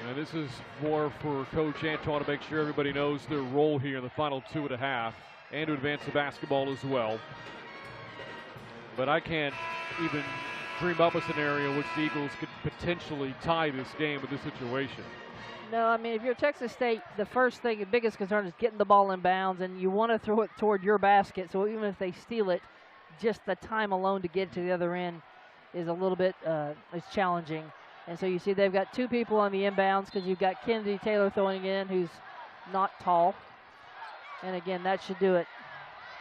And this is more for Coach Antoine to make sure everybody knows their role here in the final 2.5 and to advance the basketball as well. But I can't even dream up a scenario in which the Eagles could potentially tie this game with this situation. No, I mean, if you're Texas State, the first thing, the biggest concern is getting the ball in bounds, and you want to throw it toward your basket. So even if they steal it, just the time alone to get to the other end is a little bit is challenging. And so you see they've got 2 people on the inbounds because you've got Kennedy Taylor throwing in, who's not tall. And again, that should do it.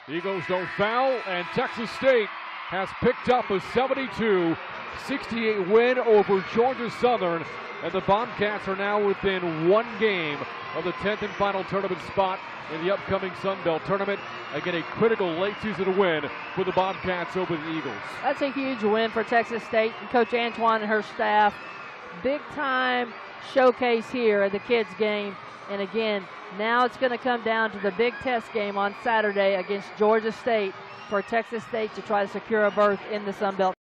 Eagles don't foul, and Texas State has picked up a 72-68 win over Georgia Southern. And the Bobcats are now within 1 game of the 10th and final tournament spot in the upcoming Sun Belt tournament. Again, a critical late season win for the Bobcats over the Eagles. That's a huge win for Texas State and Coach Antoine and her staff. Big time showcase here at the kids game. And again, now it's going to come down to the big test game on Saturday against Georgia State for Texas State to try to secure a berth in the Sun Belt.